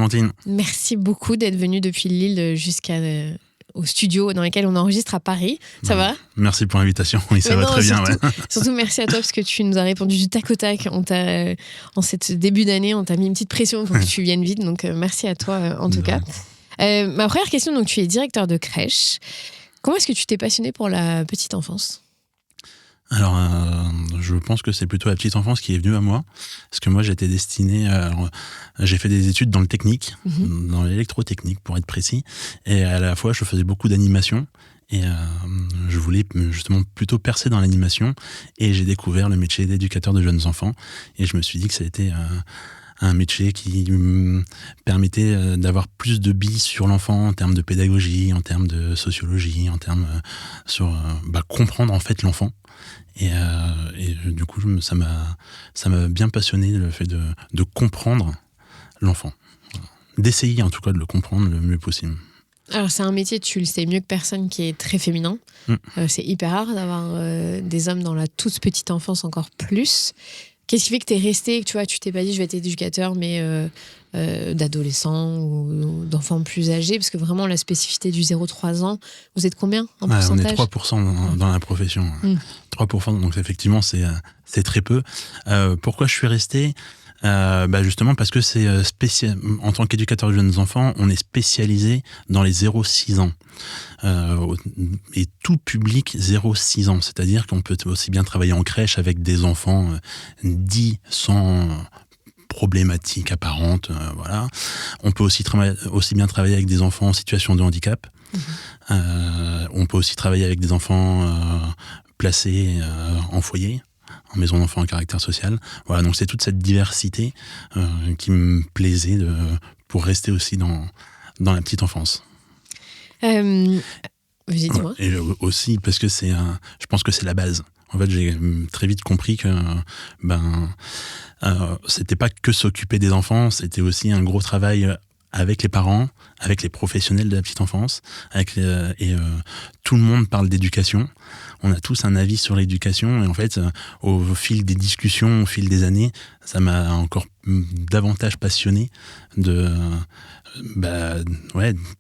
Clémentine. Merci beaucoup d'être venue depuis Lille au studio dans lequel on enregistre à Paris. Ça va ? Merci pour l'invitation. Oui, ça va très bien. Surtout, merci à toi parce que tu nous as répondu du tac au tac. En cette début d'année, on t'a mis une petite pression pour que tu viennes vite. Donc, merci à toi en tout cas. Ma première question, donc, tu es directeur de crèche. Comment est-ce que tu t'es passionné pour la petite enfance ? Alors, je pense que c'est plutôt la petite enfance qui est venue à moi. Parce que moi, j'étais destiné... j'ai fait des études dans le technique, dans l'électrotechnique pour être précis. Et à la fois, je faisais beaucoup d'animation. Et je voulais justement plutôt percer dans l'animation. Et j'ai découvert le métier d'éducateur de jeunes enfants. Et je me suis dit que ça a été... un métier qui me permettait d'avoir plus de billes sur l'enfant en termes de pédagogie, en termes de sociologie, en termes sur comprendre en fait l'enfant. Et du coup, ça m'a bien passionné le fait de comprendre l'enfant. D'essayer en tout cas de le comprendre le mieux possible. Alors c'est un métier, tu le sais mieux que personne, qui est très féminin. C'est hyper rare d'avoir des hommes dans la toute petite enfance encore plus. Qu'est-ce qui fait que t'es resté, que tu t'es pas dit je vais être éducateur, mais d'adolescents ou d'enfants plus âgés, parce que vraiment la spécificité du 0-3 ans, vous êtes combien en pourcentage ? On est 3% dans la profession. 3%, donc effectivement c'est très peu. Pourquoi je suis resté ? Justement parce que c'est spécial. En tant qu'éducateur de jeunes enfants, on est spécialisé dans les 0-6 ans. Et tout public 0-6 ans. C'est-à-dire qu'on peut aussi bien travailler en crèche avec des enfants dits sans problématiques apparentes. Voilà. On peut aussi bien travailler avec des enfants en situation de handicap. On peut aussi travailler avec des enfants placés en foyer, en maison d'enfants à caractère social. Voilà, donc c'est toute cette diversité qui me plaisait pour rester aussi dans la petite enfance. Vas-y, dis-moi. Et aussi parce que je pense que c'est la base. En fait, j'ai très vite compris que c'était pas que s'occuper des enfants, c'était aussi un gros travail avec les parents, avec les professionnels de la petite enfance, tout le monde parle d'éducation. On a tous un avis sur l'éducation et en fait, au fil des discussions, au fil des années, ça m'a encore davantage passionné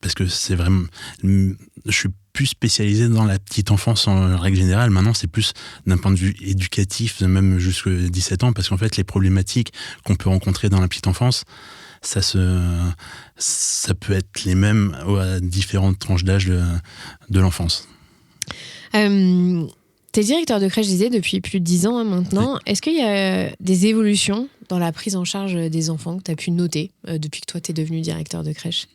parce que c'est vraiment, je suis plus spécialisé dans la petite enfance en règle générale. Maintenant, c'est plus d'un point de vue éducatif, même jusqu'à 17 ans, parce qu'en fait, les problématiques qu'on peut rencontrer dans la petite enfance, ça peut être les mêmes à différentes tranches d'âge de l'enfance. T'es directeur de crèche, je disais, depuis plus de 10 ans maintenant. Oui. Est-ce qu'il y a des évolutions dans la prise en charge des enfants que tu as pu noter depuis que toi t'es devenu directeur de crèche ?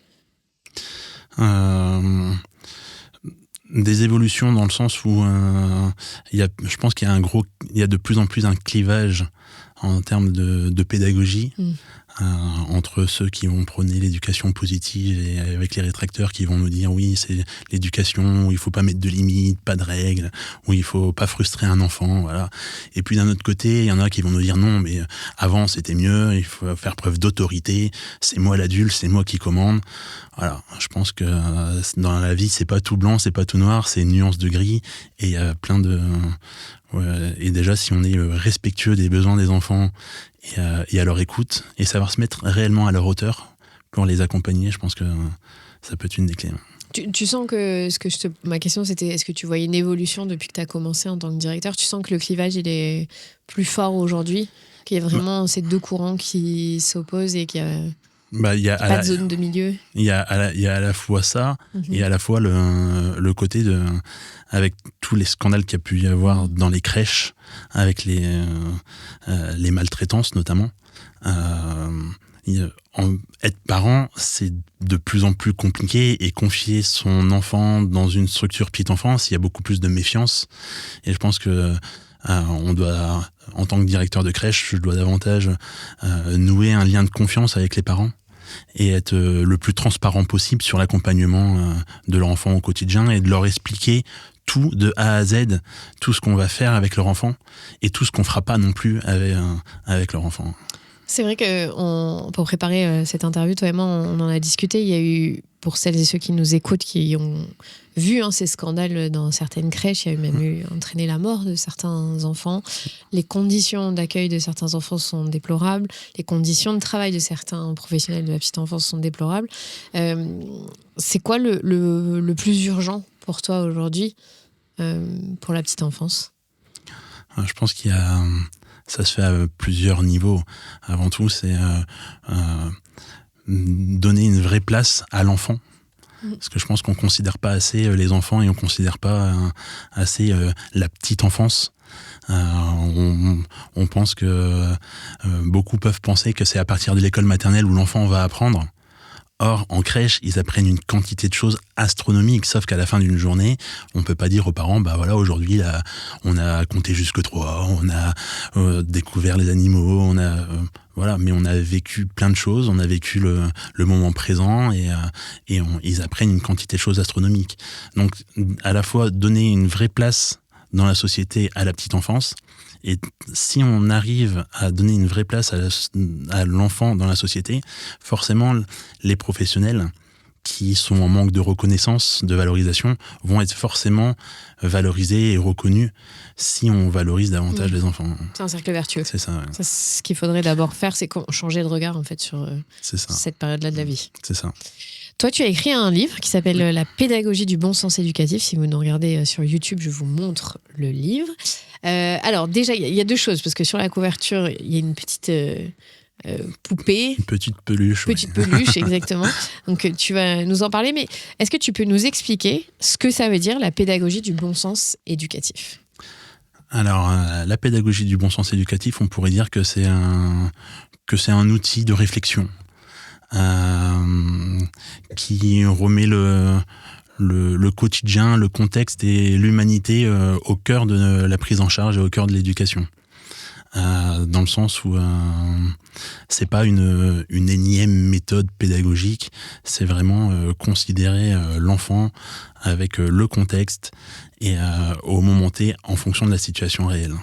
Des évolutions dans le sens où je pense qu'il y a de plus en plus un clivage en termes de pédagogie. Entre ceux qui vont prôner l'éducation positive et avec les rétracteurs qui vont nous dire oui, c'est l'éducation où il faut pas mettre de limites, pas de règles, où il faut pas frustrer un enfant, voilà. Et puis d'un autre côté, il y en a qui vont nous dire non, mais avant c'était mieux, il faut faire preuve d'autorité, c'est moi l'adulte, c'est moi qui commande. Voilà, je pense que dans la vie, c'est pas tout blanc, c'est pas tout noir, c'est une nuance de gris et il y a plein de... et déjà, si on est respectueux des besoins des enfants et à leur écoute, et savoir se mettre réellement à leur hauteur pour les accompagner, je pense que ça peut être une des clés. Tu sens que ma question c'était est-ce que tu voyais une évolution depuis que tu as commencé en tant que directeur ? Tu sens que le clivage il est plus fort aujourd'hui, qu'il y a vraiment ces deux courants qui s'opposent et qu'il y a pas de zone de milieu. Il y a à la fois ça et à la fois le côté avec tous les scandales qu'il y a pu y avoir dans les crèches, avec les maltraitances notamment. Être parent, c'est de plus en plus compliqué et confier son enfant dans une structure petite enfance, il y a beaucoup plus de méfiance. Et je pense que on doit, en tant que directeur de crèche, je dois davantage nouer un lien de confiance avec les parents et être le plus transparent possible sur l'accompagnement de leur enfant au quotidien et de leur expliquer tout de A à Z, tout ce qu'on va faire avec leur enfant et tout ce qu'on fera pas non plus avec leur enfant. C'est vrai que pour préparer cette interview, toi et moi, on en a discuté. Il y a eu pour celles et ceux qui nous écoutent, qui ont vu ces scandales dans certaines crèches, il y a même entraîné la mort de certains enfants. Les conditions d'accueil de certains enfants sont déplorables. Les conditions de travail de certains professionnels de la petite enfance sont déplorables. C'est quoi le plus urgent pour toi aujourd'hui pour la petite enfance ? Je pense qu'il y a... Ça se fait à plusieurs niveaux. Avant tout, c'est donner une vraie place à l'enfant. Parce que je pense qu'on ne considère pas assez les enfants et on ne considère pas assez la petite enfance. On pense que beaucoup peuvent penser que c'est à partir de l'école maternelle où l'enfant va apprendre. Or, en crèche, ils apprennent une quantité de choses astronomiques, sauf qu'à la fin d'une journée, on ne peut pas dire aux parents, aujourd'hui, là, on a compté jusque 3, on a découvert les animaux, mais on a vécu plein de choses, on a vécu le moment présent et ils apprennent une quantité de choses astronomiques. Donc, à la fois, donner une vraie place dans la société à la petite enfance. Et si on arrive à donner une vraie place à l'enfant dans la société, forcément, les professionnels qui sont en manque de reconnaissance, de valorisation, vont être forcément valorisés et reconnus si on valorise davantage les enfants. C'est un cercle vertueux. C'est ça. Ouais. Ça, ce qu'il faudrait d'abord faire, c'est changer de regard en fait, sur cette période-là de la vie. C'est ça. Toi, tu as écrit un livre qui s'appelle « La pédagogie du bon sens éducatif ». Si vous nous regardez sur YouTube, je vous montre le livre. Alors déjà, il y a deux choses, parce que sur la couverture, il y a une petite poupée. Une petite peluche. Petite peluche, exactement. Donc tu vas nous en parler, mais est-ce que tu peux nous expliquer ce que ça veut dire, la pédagogie du bon sens éducatif ? Alors, la pédagogie du bon sens éducatif, on pourrait dire que c'est un outil de réflexion. Qui remet le quotidien, le contexte et l'humanité au cœur de la prise en charge et au cœur de l'éducation. Dans le sens où c'est pas une énième méthode pédagogique, c'est vraiment considérer l'enfant avec le contexte et au moment T en fonction de la situation réelle.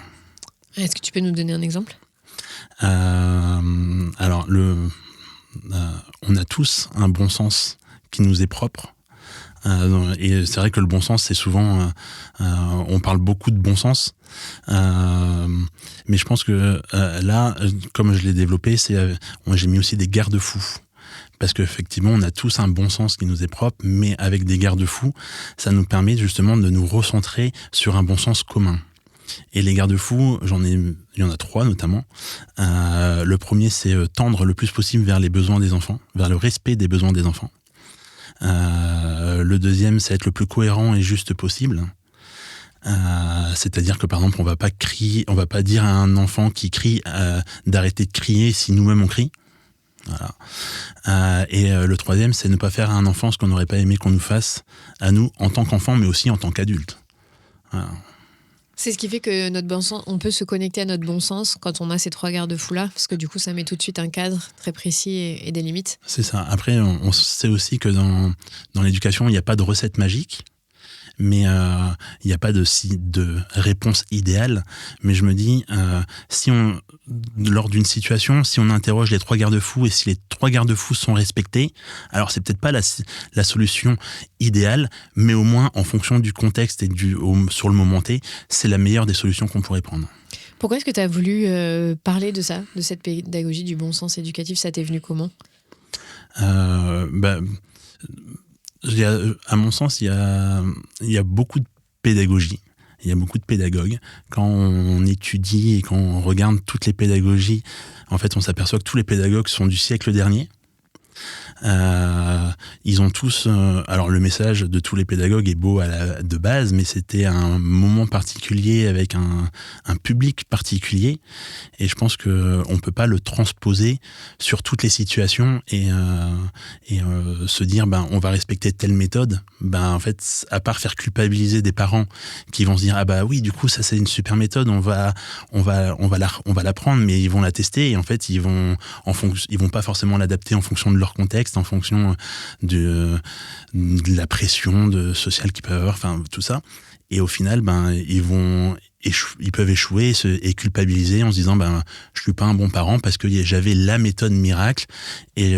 Est-ce que tu peux nous donner un exemple ? Alors, on a tous un bon sens qui nous est propre. Et c'est vrai que le bon sens, c'est souvent... on parle beaucoup de bon sens. Mais je pense que là, comme je l'ai développé, j'ai mis aussi des garde-fous. Parce qu'effectivement, on a tous un bon sens qui nous est propre, mais avec des garde-fous, ça nous permet justement de nous recentrer sur un bon sens commun. Et les garde-fous, il y en a 3 notamment. Le premier, c'est tendre le plus possible vers les besoins des enfants, vers le respect des besoins des enfants. Le deuxième, c'est être le plus cohérent et juste possible. C'est-à-dire que par exemple, on va pas dire à un enfant qui crie d'arrêter de crier si nous-mêmes on crie. Voilà. Et le troisième, c'est ne pas faire à un enfant ce qu'on n'aurait pas aimé qu'on nous fasse à nous en tant qu'enfant, mais aussi en tant qu'adulte. Voilà. C'est ce qui fait que notre bon sens, on peut se connecter à notre bon sens quand on a ces 3 garde-fous-là, parce que du coup, ça met tout de suite un cadre très précis et des limites. C'est ça. Après, on sait aussi que dans l'éducation, il n'y a pas de recette magique, mais il n'y a pas de réponse idéale. Mais je me dis, lors d'une situation, si on interroge les 3 garde-fous et si les 3 garde-fous sont respectés, alors c'est peut-être pas la solution idéale, mais au moins en fonction du contexte et sur le moment T, c'est la meilleure des solutions qu'on pourrait prendre. Pourquoi est-ce que tu as voulu parler de ça, de cette pédagogie du bon sens éducatif ? Ça t'est venu comment ? À mon sens, il y a beaucoup de pédagogie. Il y a beaucoup de pédagogues. Quand on étudie et quand on regarde toutes les pédagogies, en fait, on s'aperçoit que tous les pédagogues sont du siècle dernier. Ils ont tous... alors, le message de tous les pédagogues est beau de base, mais c'était un moment particulier avec un public particulier. Et je pense qu'on ne peut pas le transposer sur toutes les situations et se dire, on va respecter telle méthode. En fait, à part faire culpabiliser des parents qui vont se dire, oui, du coup, ça c'est une super méthode, on va l'apprendre, mais ils vont la tester et en fait, ils vont pas forcément l'adapter en fonction de leur contexte, en fonction de la pression sociale qu'ils peuvent avoir, enfin tout ça. Et au final, ils vont ils peuvent échouer et culpabiliser en se disant je suis pas un bon parent parce que j'avais la méthode miracle et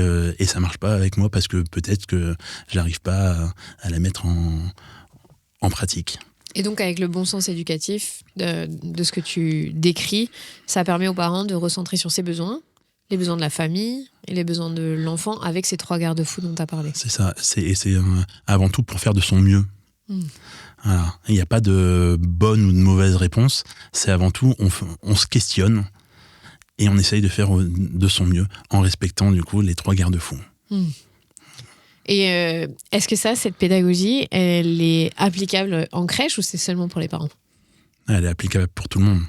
ça marche pas avec moi parce que peut-être que j'arrive pas à la mettre en pratique. Et donc avec le bon sens éducatif de ce que tu décris, ça permet aux parents de recentrer sur ses besoins, les besoins de la famille et les besoins de l'enfant avec ces 3 garde-fous dont tu as parlé. C'est ça, c'est avant tout pour faire de son mieux. Voilà. Il n'y a pas de bonne ou de mauvaise réponse. C'est avant tout, on se questionne et on essaye de faire de son mieux en respectant du coup les 3 garde-fous. Et est-ce que cette pédagogie, elle est applicable en crèche ou c'est seulement pour les parents ? Elle est applicable pour tout le monde.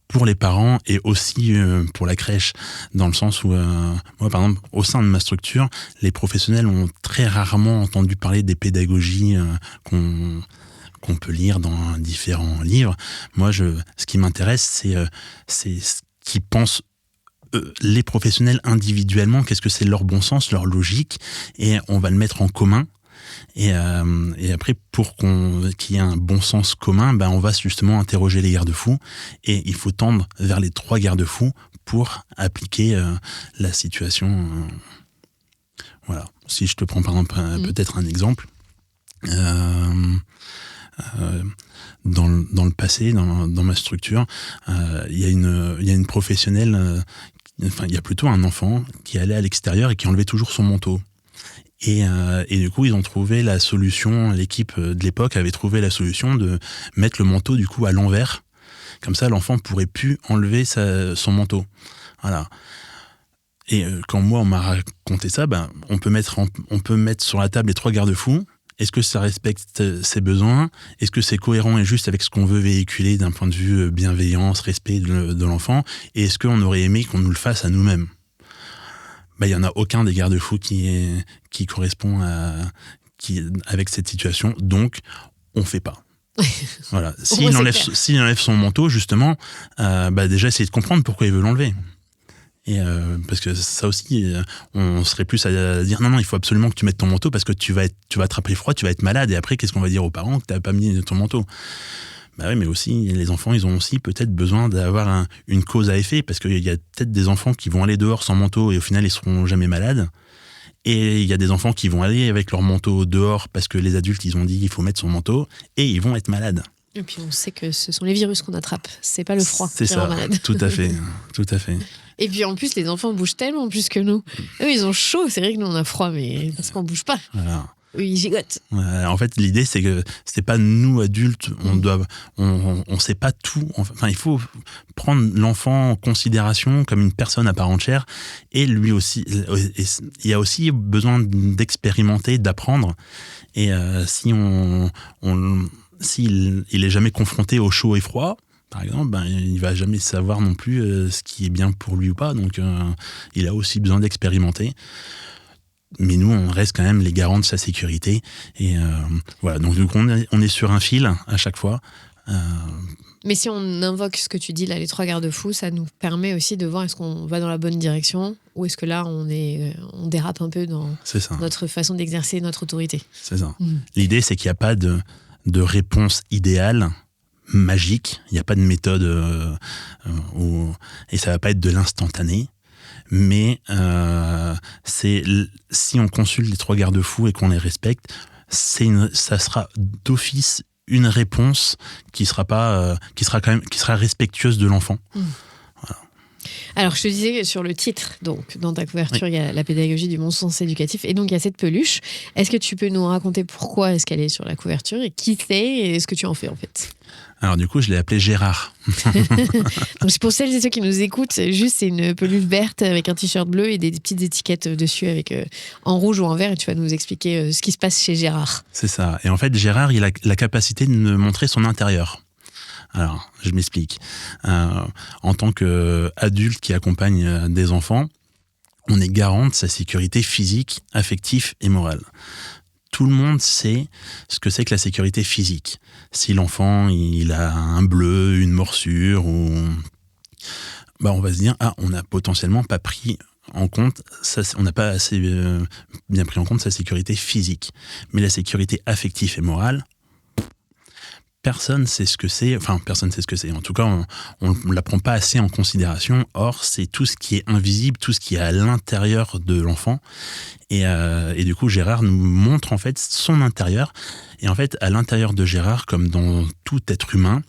Pour les parents et aussi pour la crèche, dans le sens où, moi par exemple, au sein de ma structure, les professionnels ont très rarement entendu parler des pédagogies qu'on peut lire dans différents livres. Moi, ce qui m'intéresse, c'est ce qu'ils pensent les professionnels individuellement, qu'est-ce que c'est leur bon sens, leur logique, et on va le mettre en commun. Et après, pour qu'il y ait un bon sens commun, on va justement interroger les garde-fous et il faut tendre vers les 3 garde-fous pour appliquer la situation. Voilà. Si je te prends par exemple peut-être un exemple, dans le passé, dans ma structure, il y a une professionnelle, il y a plutôt un enfant qui allait à l'extérieur et qui enlevait toujours son manteau. Et du coup, ils ont trouvé la solution, l'équipe de l'époque avait trouvé la solution de mettre le manteau du coup à l'envers. Comme ça, l'enfant pourrait plus enlever son manteau. Voilà. Et quand moi, on m'a raconté ça, on peut mettre sur la table les 3 garde-fous. Est-ce que ça respecte ses besoins ? Est-ce que c'est cohérent et juste avec ce qu'on veut véhiculer d'un point de vue bienveillance, respect de l'enfant ? Et est-ce qu'on aurait aimé qu'on nous le fasse à nous-mêmes ? Il n'y en a aucun des garde-fous qui correspond avec cette situation, donc on ne fait pas. Voilà. S'il enlève son manteau, justement, déjà essayer de comprendre pourquoi il veut l'enlever. Et parce que ça aussi, on serait plus à dire non, il faut absolument que tu mettes ton manteau parce que tu vas attraper froid, tu vas être malade, et après, qu'est-ce qu'on va dire aux parents que tu n'as pas mis ton manteau ? Oui, mais aussi, les enfants, ils ont aussi peut-être besoin d'avoir une cause à effet, parce qu'il y a peut-être des enfants qui vont aller dehors sans manteau et au final, ils seront jamais malades. Et il y a des enfants qui vont aller avec leur manteau dehors parce que les adultes, ils ont dit qu'il faut mettre son manteau et ils vont être malades. Et puis, on sait que ce sont les virus qu'on attrape. C'est pas le froid qui rend malade. Tout à fait, tout à fait. Et puis, en plus, les enfants bougent tellement plus que nous. Eux, ils ont chaud. C'est vrai que nous, on a froid, mais parce qu'on bouge pas. Voilà. Oui, gigote. En fait, l'idée, c'est que c'est pas nous adultes, on sait pas tout. Enfin, il faut prendre l'enfant en considération comme une personne à part entière, et lui aussi, il y a aussi besoin d'expérimenter, d'apprendre. Et s'il est jamais confronté au chaud et froid, par exemple, il va jamais savoir non plus ce qui est bien pour lui ou pas. Donc, il a aussi besoin d'expérimenter. Mais nous, on reste quand même les garants de sa sécurité. Et voilà, donc on est sur un fil à chaque fois. Mais si on invoque ce que tu dis, là, les 3 garde-fous, ça nous permet aussi de voir est-ce qu'on va dans la bonne direction ou est-ce que là, on dérape un peu dans notre façon d'exercer notre autorité. C'est ça. L'idée, c'est qu'il n'y a pas de réponse idéale, magique. Il n'y a pas de méthode et ça ne va pas être de l'instantané. Mais si on consulte les 3 garde-fous et qu'on les respecte, ça sera d'office une réponse qui sera respectueuse de l'enfant. Voilà. Alors, je te disais sur le titre, donc dans ta couverture, il y a la pédagogie du bon sens éducatif, et donc il y a cette peluche. Est-ce que tu peux nous raconter pourquoi est-ce qu'elle est sur la couverture et qui c'est et ce que tu en fais en fait ? Alors du coup, je l'ai appelé Gérard. Donc pour celles et ceux qui nous écoutent, c'est une peluche verte avec un t-shirt bleu et des petites étiquettes dessus avec en rouge ou en vert, et tu vas nous expliquer ce qui se passe chez Gérard. C'est ça. Et en fait, Gérard, il a la capacité de me montrer son intérieur. Alors, je m'explique. En tant qu'adulte qui accompagne des enfants, on est garant de sa sécurité physique, affective et morale. Tout le monde sait ce que c'est que la sécurité physique. Si l'enfant il a un bleu, une morsure, on va se dire on n'a potentiellement pas pris en compte, on n'a pas assez bien pris en compte sa sécurité physique. Mais la sécurité affective et morale, personne sait ce que c'est. Enfin, personne sait ce que c'est. En tout cas, on ne l'apprend pas assez en considération. Or, c'est tout ce qui est invisible, tout ce qui est à l'intérieur de l'enfant. Et du coup, Gérard nous montre en fait son intérieur. Et en fait, à l'intérieur de Gérard, comme dans tout être humain,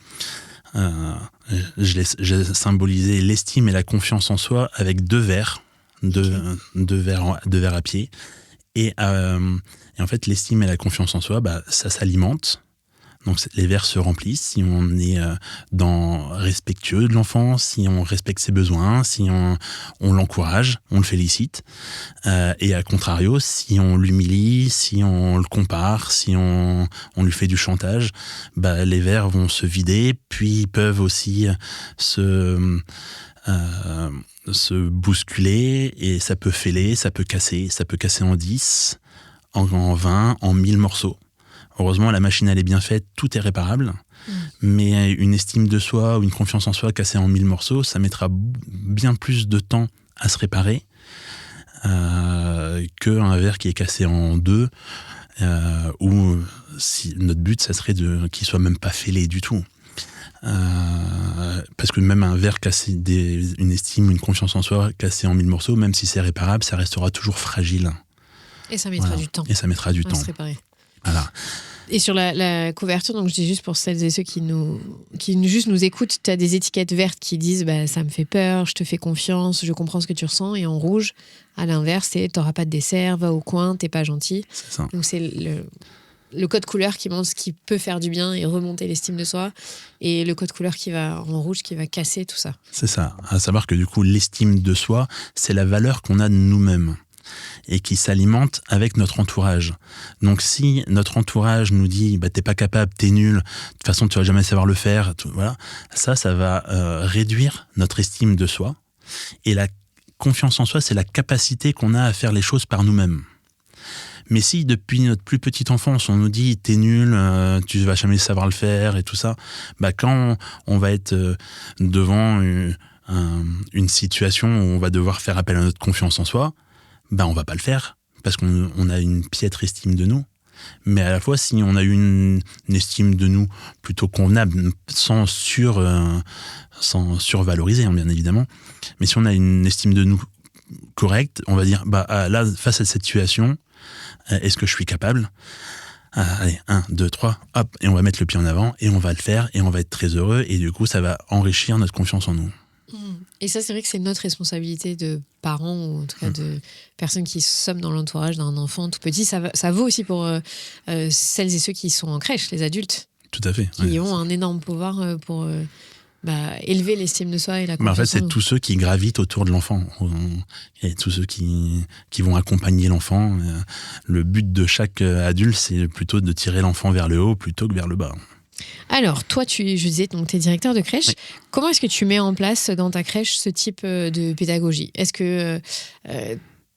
j'ai symbolisé l'estime et la confiance en soi avec deux verres à pied. Et en fait, l'estime et la confiance en soi, ça s'alimente. Donc les verres se remplissent si on est respectueux de l'enfant, si on respecte ses besoins, si on l'encourage, on le félicite. Et à contrario, si on l'humilie, si on le compare, si on lui fait du chantage, les verres vont se vider, puis ils peuvent aussi se bousculer, et ça peut fêler, ça peut casser en 10, en 20, en 1000 morceaux. Heureusement, la machine, elle est bien faite, tout est réparable. Mais une estime de soi ou une confiance en soi cassée en 1000 morceaux, ça mettra bien plus de temps à se réparer qu'un verre qui est cassé en 2, où si notre but, ça serait qu'il soit même pas fêlé du tout. Parce que même un verre cassé, une estime, une confiance en soi cassée en 1000 morceaux, même si c'est réparable, ça restera toujours fragile. Et ça mettra du temps. Et ça mettra du temps. Se réparer. Voilà. Et sur la couverture, donc je dis juste pour celles et ceux qui juste nous écoutent, tu as des étiquettes vertes qui disent ça me fait peur, je te fais confiance, je comprends ce que tu ressens. Et en rouge, à l'inverse, c'est t'auras pas de dessert, va au coin, t'es pas gentil. C'est ça. Donc c'est le code couleur qui montre ce qui peut faire du bien et remonter l'estime de soi, et le code couleur qui va en rouge qui va casser tout ça. C'est ça. À savoir que du coup, l'estime de soi, c'est la valeur qu'on a de nous-mêmes et qui s'alimente avec notre entourage. Donc si notre entourage nous dit t'es pas capable, t'es nul, de toute façon tu vas jamais savoir le faire, voilà, ça va réduire notre estime de soi. Et la confiance en soi, c'est la capacité qu'on a à faire les choses par nous-mêmes. Mais si depuis notre plus petite enfance on nous dit t'es nul, tu vas jamais savoir le faire et tout ça, quand on va être devant une situation où on va devoir faire appel à notre confiance en soi, on va pas le faire parce qu'on a une piètre estime de nous. Mais à la fois, si on a une estime de nous plutôt convenable, sans survaloriser, bien évidemment, mais si on a une estime de nous correcte, on va dire là, face à cette situation, est-ce que je suis capable ? Allez, 1, 2, 3, hop, et on va mettre le pied en avant, et on va le faire, et on va être très heureux, et du coup, ça va enrichir notre confiance en nous. Et ça, c'est vrai que c'est notre responsabilité de parents, ou en tout cas de personnes qui sommes dans l'entourage d'un enfant tout petit. Ça vaut aussi pour celles et ceux qui sont en crèche, les adultes. Tout à fait. Qui ont un énorme pouvoir pour élever l'estime de soi et la confiance. En fait, c'est tous ceux qui gravitent autour de l'enfant. Et tous ceux qui vont accompagner l'enfant. Le but de chaque adulte, c'est plutôt de tirer l'enfant vers le haut plutôt que vers le bas. Alors, toi, je disais, donc, tu es directeur de crèche. Oui. Comment est-ce que tu mets en place dans ta crèche ce type de pédagogie ? Est-ce que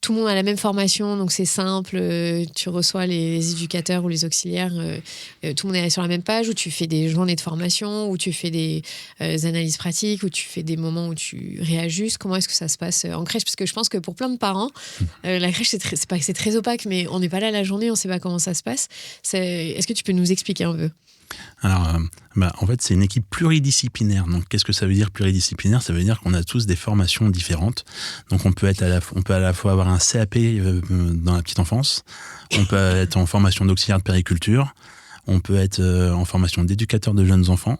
tout le monde a la même formation, donc c'est simple, tu reçois les éducateurs ou les auxiliaires, tout le monde est sur la même page, ou tu fais des journées de formation, ou tu fais des analyses pratiques, ou tu fais des moments où tu réajustes ? Comment est-ce que ça se passe en crèche ? Parce que je pense que pour plein de parents, la crèche, c'est pas que c'est très opaque, mais on n'est pas là la journée, on ne sait pas comment ça se passe. Est-ce que tu peux nous expliquer un peu ? Alors, en fait, c'est une équipe pluridisciplinaire. Donc, qu'est-ce que ça veut dire pluridisciplinaire ? Ça veut dire qu'on a tous des formations différentes. Donc, on peut à la fois avoir un CAP dans la petite enfance, on peut être en formation d'auxiliaire de périculture, on peut être en formation d'éducateur de jeunes enfants.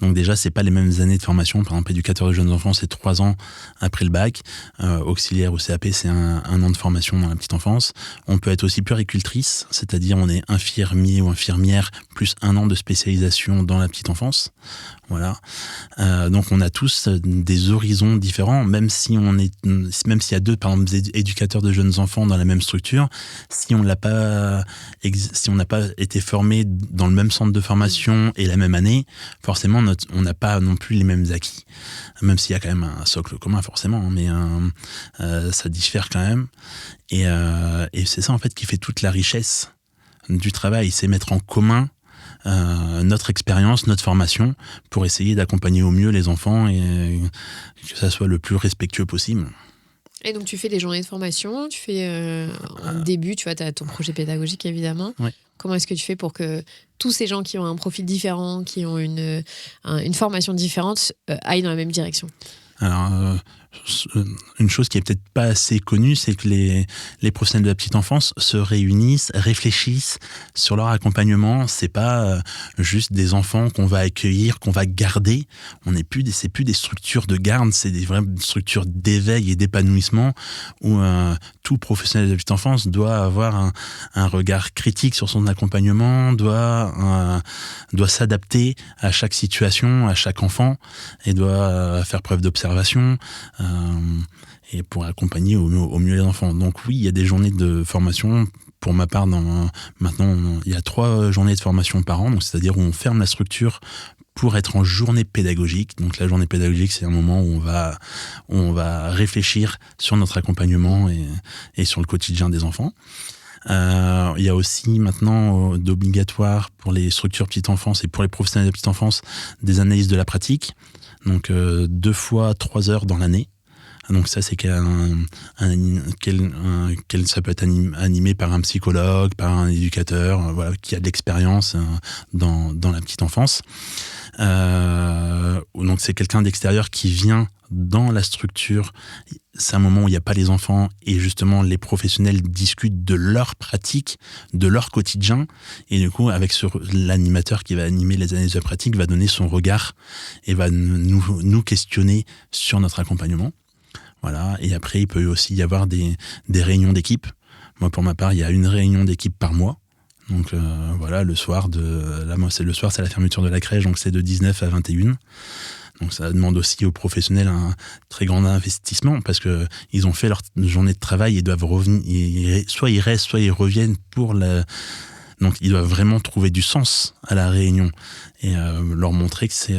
Donc déjà, c'est pas les mêmes années de formation. Par exemple, éducateur de jeunes enfants, c'est 3 ans après le bac. Auxiliaire ou CAP, c'est un an de formation dans la petite enfance. On peut être aussi puéricultrice, c'est-à-dire on est infirmier ou infirmière plus 1 an de spécialisation dans la petite enfance. Voilà. Donc on a tous des horizons différents, même s'il y a 2, par exemple, éducateurs de jeunes enfants dans la même structure, si on n'a pas été formé dans le même centre de formation et la même année, forcément on n'a pas non plus les mêmes acquis, même s'il y a quand même un socle commun forcément, mais ça diffère quand même, et c'est ça en fait qui fait toute la richesse du travail, c'est mettre en commun notre expérience, notre formation, pour essayer d'accompagner au mieux les enfants et que ça soit le plus respectueux possible. Et donc tu fais des journées de formation, tu fais en début, tu vois, tu as ton projet pédagogique évidemment. Ouais. Comment est-ce que tu fais pour que tous ces gens qui ont un profil différent, qui ont une formation différente, aillent dans la même direction? Alors, une chose qui est peut-être pas assez connue, c'est que les professionnels de la petite enfance se réunissent, réfléchissent sur leur accompagnement. C'est pas juste des enfants qu'on va accueillir, qu'on va garder. C'est plus des structures de garde, c'est des vraies structures d'éveil et d'épanouissement où tout professionnel de la petite enfance doit avoir un regard critique sur son accompagnement, doit s'adapter à chaque situation, à chaque enfant, et doit faire preuve d'observation. Et pour accompagner au mieux les enfants. Donc oui, il y a des journées de formation. Pour ma part, maintenant, il y a 3 journées de formation par an, donc c'est-à-dire où on ferme la structure pour être en journée pédagogique. Donc la journée pédagogique, c'est un moment où on va réfléchir sur notre accompagnement et sur le quotidien des enfants. Il y a aussi maintenant d'obligatoire pour les structures petite enfance et pour les professionnels de petite enfance des analyses de la pratique. Donc 2 fois 3 heures dans l'année. Donc ça, c'est ça peut être animé par un psychologue, par un éducateur, voilà, qui a de l'expérience dans la petite enfance. Donc c'est quelqu'un d'extérieur qui vient dans la structure. C'est un moment où il n'y a pas les enfants et justement les professionnels discutent de leur pratique, de leur quotidien, et du coup avec l'animateur qui va animer les analyses de pratique va donner son regard et va nous questionner sur notre accompagnement. Voilà. Et après il peut aussi y avoir des réunions d'équipe. Moi pour ma part il y a une réunion d'équipe par mois. Donc voilà, le soir c'est la fermeture de la crèche, donc c'est de 19 à 21. Donc ça demande aussi aux professionnels un très grand investissement parce que ils ont fait leur journée de travail et doivent revenir. Soit ils restent, soit ils reviennent donc ils doivent vraiment trouver du sens à la réunion et leur montrer que c'est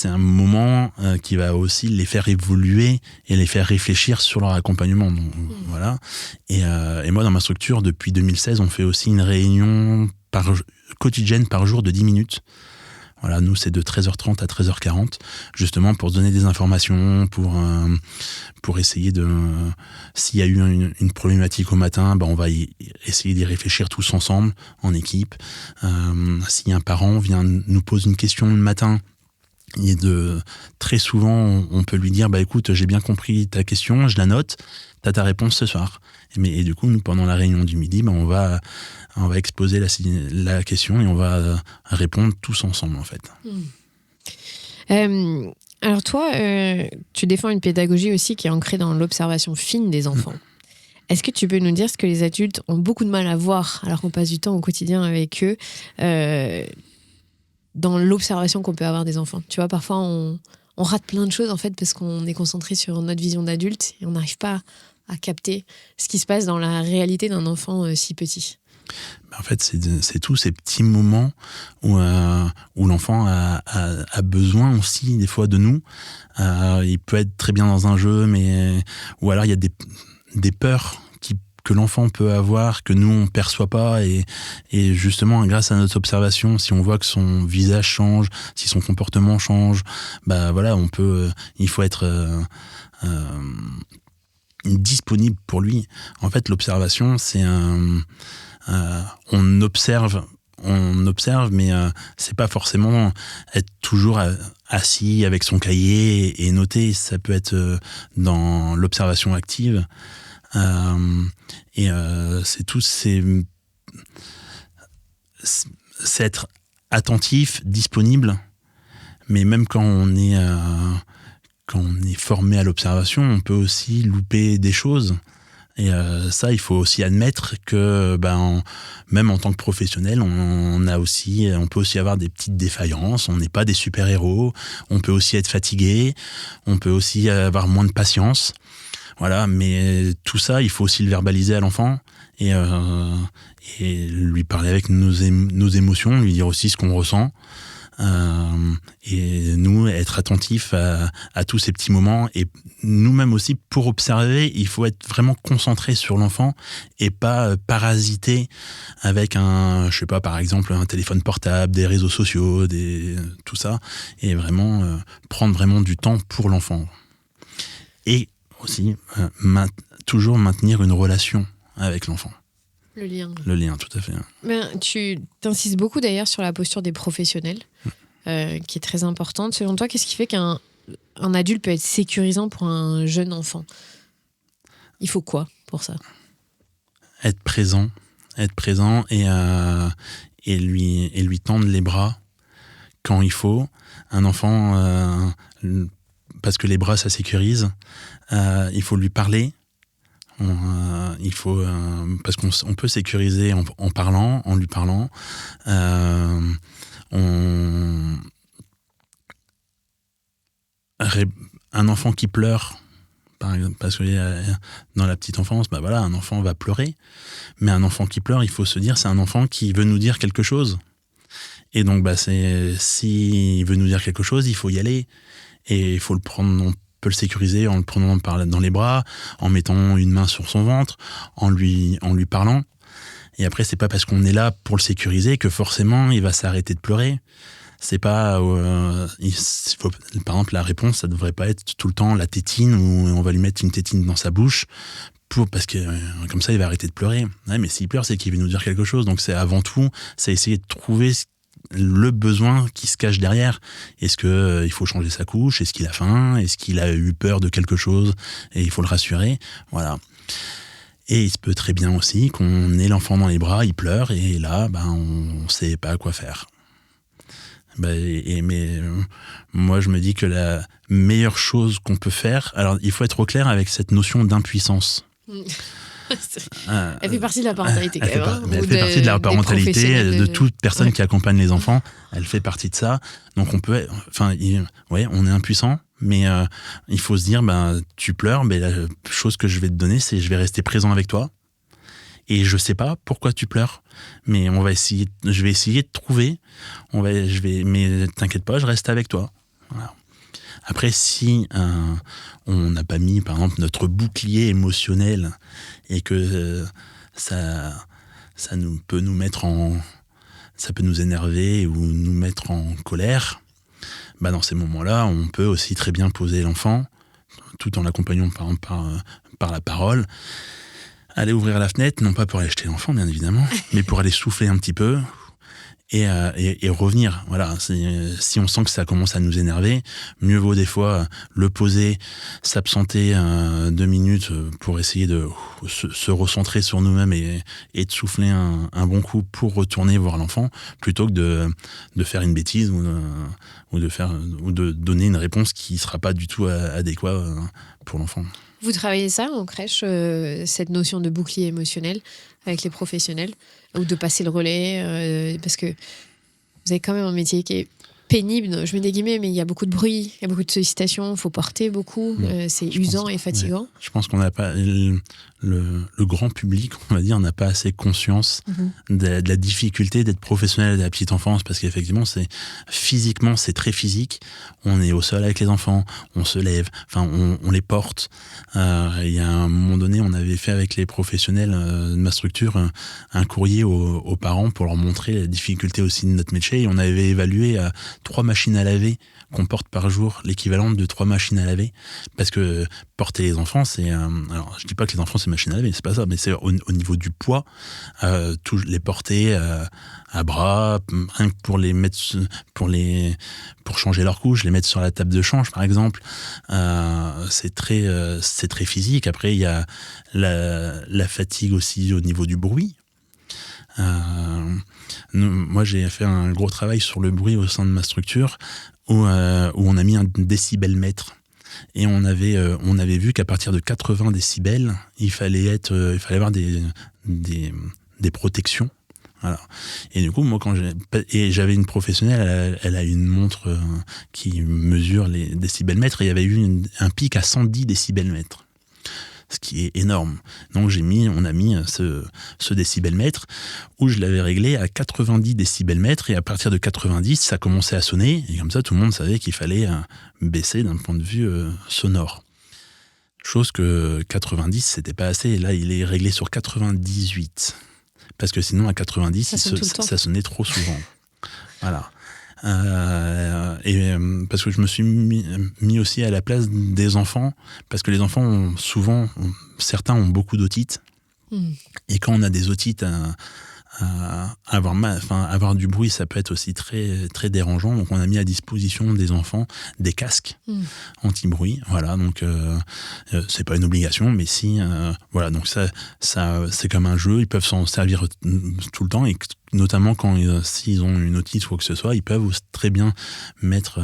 un moment qui va aussi les faire évoluer et les faire réfléchir sur leur accompagnement. Donc, voilà. Et moi dans ma structure depuis 2016, on fait aussi une réunion quotidienne par jour de 10 minutes. Voilà, nous, c'est de 13h30 à 13h40, justement pour donner des informations, pour essayer s'il y a eu une problématique au matin, on va essayer d'y réfléchir tous ensemble, en équipe. Si un parent nous pose une question le matin, très souvent, on peut lui dire, écoute, j'ai bien compris ta question, je la note, t'as ta réponse ce soir. Et du coup, nous, pendant la réunion du midi, on va exposer la question et on va répondre tous ensemble, en fait. Alors toi, tu défends une pédagogie aussi qui est ancrée dans l'observation fine des enfants. Est-ce que tu peux nous dire ce que les adultes ont beaucoup de mal à voir alors qu'on passe du temps au quotidien avec eux dans l'observation qu'on peut avoir des enfants? Tu vois, parfois on rate plein de choses en fait parce qu'on est concentré sur notre vision d'adulte et on n'arrive pas à capter ce qui se passe dans la réalité d'un enfant si petit. En fait, c'est tous ces petits moments où l'enfant a besoin aussi des fois de nous. Il peut être très bien dans un jeu, ou alors il y a des peurs que l'enfant peut avoir, que nous on perçoit pas, et justement grâce à notre observation, si on voit que son visage change, si son comportement change, voilà, il faut être disponible pour lui. En fait, l'observation, c'est on observe, mais c'est pas forcément être toujours assis avec son cahier et noter. Ça peut être dans l'observation active. C'est tout, c'est être attentif, disponible, mais même quand on est formé à l'observation, on peut aussi louper des choses. Et ça, il faut aussi admettre que même en tant que professionnel, on peut aussi avoir des petites défaillances. On n'est pas des super-héros. On peut aussi être fatigué. On peut aussi avoir moins de patience. Voilà, mais tout ça, il faut aussi le verbaliser à l'enfant et lui parler avec nos émotions, lui dire aussi ce qu'on ressent. Et nous, être attentifs à tous ces petits moments. Et nous-mêmes aussi, pour observer, il faut être vraiment concentré sur l'enfant et pas parasité avec par exemple, un téléphone portable, des réseaux sociaux, tout ça. Et vraiment prendre vraiment du temps pour l'enfant. Et aussi, toujours maintenir une relation avec l'enfant. Le lien. Le lien, tout à fait. Ben, tu t'insistes beaucoup d'ailleurs sur la posture des professionnels, qui est très importante. Selon toi, qu'est-ce qui fait qu'un adulte peut être sécurisant pour un jeune enfant ? Il faut quoi pour ça ? Être présent et lui tendre les bras quand il faut. Un enfant, parce que les bras, ça sécurise, il faut lui parler. Il faut parce qu'on peut sécuriser en parlant, en lui parlant. Un enfant qui pleure, par exemple, parce que dans la petite enfance, bah voilà, un enfant va pleurer, mais un enfant qui pleure, il faut se dire, c'est un enfant qui veut nous dire quelque chose. Et donc, bah, s'il veut nous dire quelque chose, il faut y aller. Et il faut le prendre, on peut le sécuriser en le prenant dans les bras, en mettant une main sur son ventre, en lui parlant. Et après, c'est pas parce qu'on est là pour le sécuriser que forcément il va s'arrêter de pleurer. C'est pas, par exemple, la réponse, ça devrait pas être tout le temps la tétine où on va lui mettre une tétine dans sa bouche parce que comme ça il va arrêter de pleurer. Ouais, mais s'il pleure, c'est qu'il veut nous dire quelque chose. Donc c'est avant tout, c'est essayer de trouver le besoin qui se cache derrière. Est-ce que il faut changer sa couche ? Est-ce qu'il a faim ? Est-ce qu'il a eu peur de quelque chose et il faut le rassurer ? Voilà. Et il se peut très bien aussi qu'on ait l'enfant dans les bras, il pleure et là, on sait pas quoi faire. Mais moi, je me dis que la meilleure chose qu'on peut faire, alors il faut être au clair avec cette notion d'impuissance. Elle fait partie de la parentalité, quand même. Elle fait partie de la parentalité, de toute personne qui accompagne les enfants. Elle fait partie de ça. Donc on peut, on est impuissant, mais il faut se dire, tu pleures, mais la chose que je vais te donner, c'est je vais rester présent avec toi. Et je sais pas pourquoi tu pleures, mais je vais essayer de trouver. Mais t'inquiète pas, je reste avec toi. Voilà. Après, si on n'a pas mis, par exemple, notre bouclier émotionnel et que ça peut nous mettre ça peut nous énerver ou nous mettre en colère, dans ces moments-là, on peut aussi très bien poser l'enfant, tout en l'accompagnant par la parole, aller ouvrir la fenêtre, non pas pour aller jeter l'enfant, bien évidemment, mais pour aller souffler un petit peu et revenir. Voilà, si on sent que ça commence à nous énerver, mieux vaut des fois le poser, s'absenter 2 minutes pour essayer de se recentrer sur nous-mêmes et de souffler un bon coup pour retourner voir l'enfant, plutôt que de faire une bêtise ou de donner une réponse qui ne sera pas du tout adéquate pour l'enfant. Vous travaillez ça en crèche, cette notion de bouclier émotionnel avec les professionnels, ou de passer le relais, parce que vous avez quand même un métier qui est pénible, je mets des guillemets, mais il y a beaucoup de bruit, il y a beaucoup de sollicitations, il faut porter beaucoup, c'est usant et fatigant. Je pense qu'on n'a pas, le grand public, on va dire, n'a pas assez conscience de la difficulté d'être professionnel de la petite enfance, parce qu'effectivement, physiquement, c'est très physique. On est au sol avec les enfants, on se lève, on les porte. Il y a un moment donné, on avait fait avec les professionnels de ma structure un courrier aux parents pour leur montrer la difficulté aussi de notre métier, et on avait évalué 3 machines à laver qu'on porte par jour, l'équivalent de 3 machines à laver, parce que porter les enfants, c'est alors je dis pas que les enfants c'est machine à laver, c'est pas ça, mais c'est au niveau du poids, les porter à bras, rien que pour les mettre pour changer leur couche, les mettre sur la table de change par exemple, c'est très physique. Après il y a la fatigue aussi au niveau du bruit. Moi j'ai fait un gros travail sur le bruit au sein de ma structure où on a mis un décibelmètre et on avait vu qu'à partir de 80 décibels il fallait avoir des protections. Voilà. Et du coup, moi, j'avais une professionnelle, elle a une montre qui mesure les décibelmètres, et il y avait eu un pic à 110 décibelmètres. Ce qui est énorme. Donc on a mis ce décibelmètre où je l'avais réglé à 90 décibelmètres, et à partir de 90, ça commençait à sonner, et comme ça, tout le monde savait qu'il fallait baisser d'un point de vue sonore. Chose que 90, c'était pas assez, et là, il est réglé sur 98. Parce que sinon, à 90, ça sonnait trop souvent. Voilà. Parce que je me suis mis aussi à la place des enfants, parce que les enfants certains ont beaucoup d'otite, Et quand on a des otites, avoir du bruit, ça peut être aussi très, très dérangeant. Donc, on a mis à disposition des enfants des casques anti-bruit. Voilà, donc c'est pas une obligation, mais si, voilà, donc ça, c'est comme un jeu. Ils peuvent s'en servir tout le temps, et notamment quand s'ils ont une otite ou quoi que ce soit, ils peuvent très bien mettre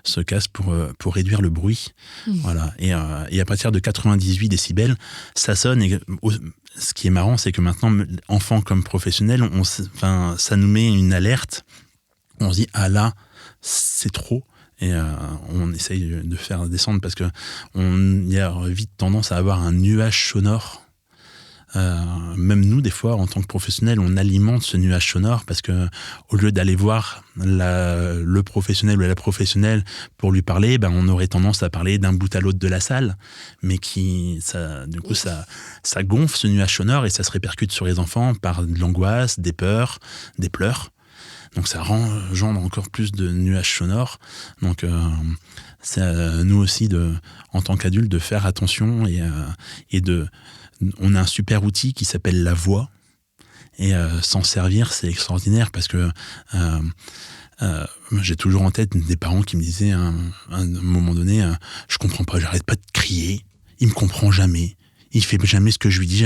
ce casque pour réduire le bruit. Voilà, et à partir de 98 décibels, ça sonne. Et ce qui est marrant, c'est que maintenant, enfants comme professionnels, ça nous met une alerte. On se dit, ah là, c'est trop. Et on essaye de faire descendre, parce qu'il y a vite tendance à avoir un nuage sonore. Même nous, des fois, en tant que professionnels, on alimente ce nuage sonore, parce que au lieu d'aller voir le professionnel ou la professionnelle pour lui parler, on aurait tendance à parler d'un bout à l'autre de la salle, mais du coup, ça gonfle ce nuage sonore, et ça se répercute sur les enfants par de l'angoisse, des peurs, des pleurs. Donc ça engendre encore plus de nuages sonores. Donc c'est à nous aussi, en tant qu'adultes, de faire attention, et on a un super outil qui s'appelle la voix, et s'en servir, c'est extraordinaire, parce que j'ai toujours en tête des parents qui me disaient à un moment donné, je comprends pas, j'arrête pas de crier, il me comprend jamais, il fait jamais ce que je lui dis,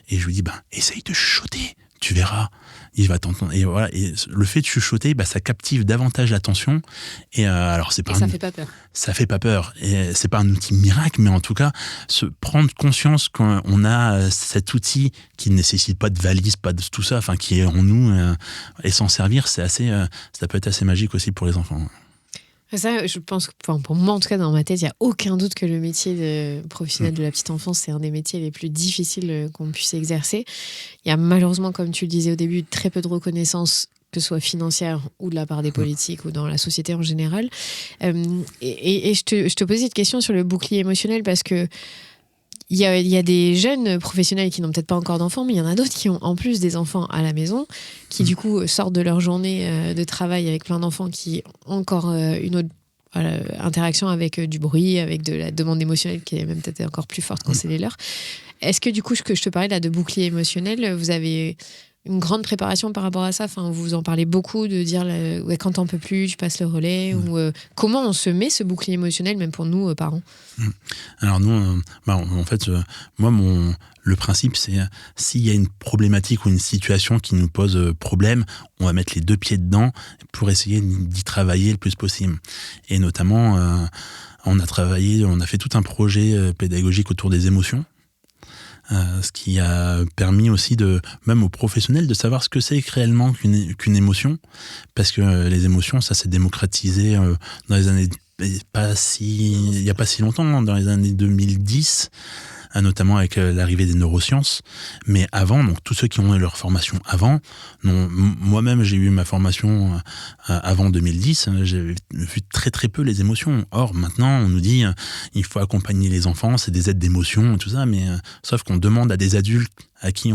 et je lui dis, essaye de chuchoter, tu verras, il va t'entendre. Et voilà, et le fait de chuchoter, ça captive davantage l'attention. Et alors ça fait pas peur. Ça fait pas peur. Et c'est pas un outil miracle, mais en tout cas, prendre conscience qu'on a cet outil qui ne nécessite pas de valise, pas de tout ça, qui est en nous, et s'en servir, ça peut être assez magique aussi pour les enfants. Ça, je pense que pour moi, en tout cas, dans ma tête, il n'y a aucun doute que le métier de professionnel de la petite enfance, c'est un des métiers les plus difficiles qu'on puisse exercer. Il y a malheureusement, comme tu le disais au début, très peu de reconnaissance, que ce soit financière ou de la part des politiques ou dans la société en général. Et je te posais cette question sur le bouclier émotionnel, parce que il y a des jeunes professionnels qui n'ont peut-être pas encore d'enfants, mais il y en a d'autres qui ont en plus des enfants à la maison, qui du coup sortent de leur journée de travail avec plein d'enfants, qui ont encore une autre interaction avec du bruit, avec de la demande émotionnelle qui est même peut-être encore plus forte quand c'est les leurs. Est-ce que du coup, ce que je te parlais là de bouclier émotionnel, vous avez une grande préparation par rapport à ça? Vous en parlez beaucoup, de dire quand t'en peux plus, tu passes le relais, ou comment on se met ce bouclier émotionnel, même pour nous, parents? Alors nous, en fait, moi, le principe, c'est s'il y a une problématique ou une situation qui nous pose problème, on va mettre les deux pieds dedans pour essayer d'y travailler le plus possible. Et notamment, on a fait tout un projet pédagogique autour des émotions. Ce qui a permis aussi même aux professionnels de savoir ce que c'est réellement qu'une émotion, parce que les émotions, ça s'est démocratisé dans les années il n'y a pas si longtemps, dans les années 2010, notamment avec l'arrivée des neurosciences. Mais avant, donc tous ceux qui ont eu leur formation avant, moi-même j'ai eu ma formation avant 2010, j'ai vu très très peu les émotions. Or maintenant on nous dit il faut accompagner les enfants, c'est des aides d'émotion et tout ça, mais sauf qu'on demande à des adultes à qui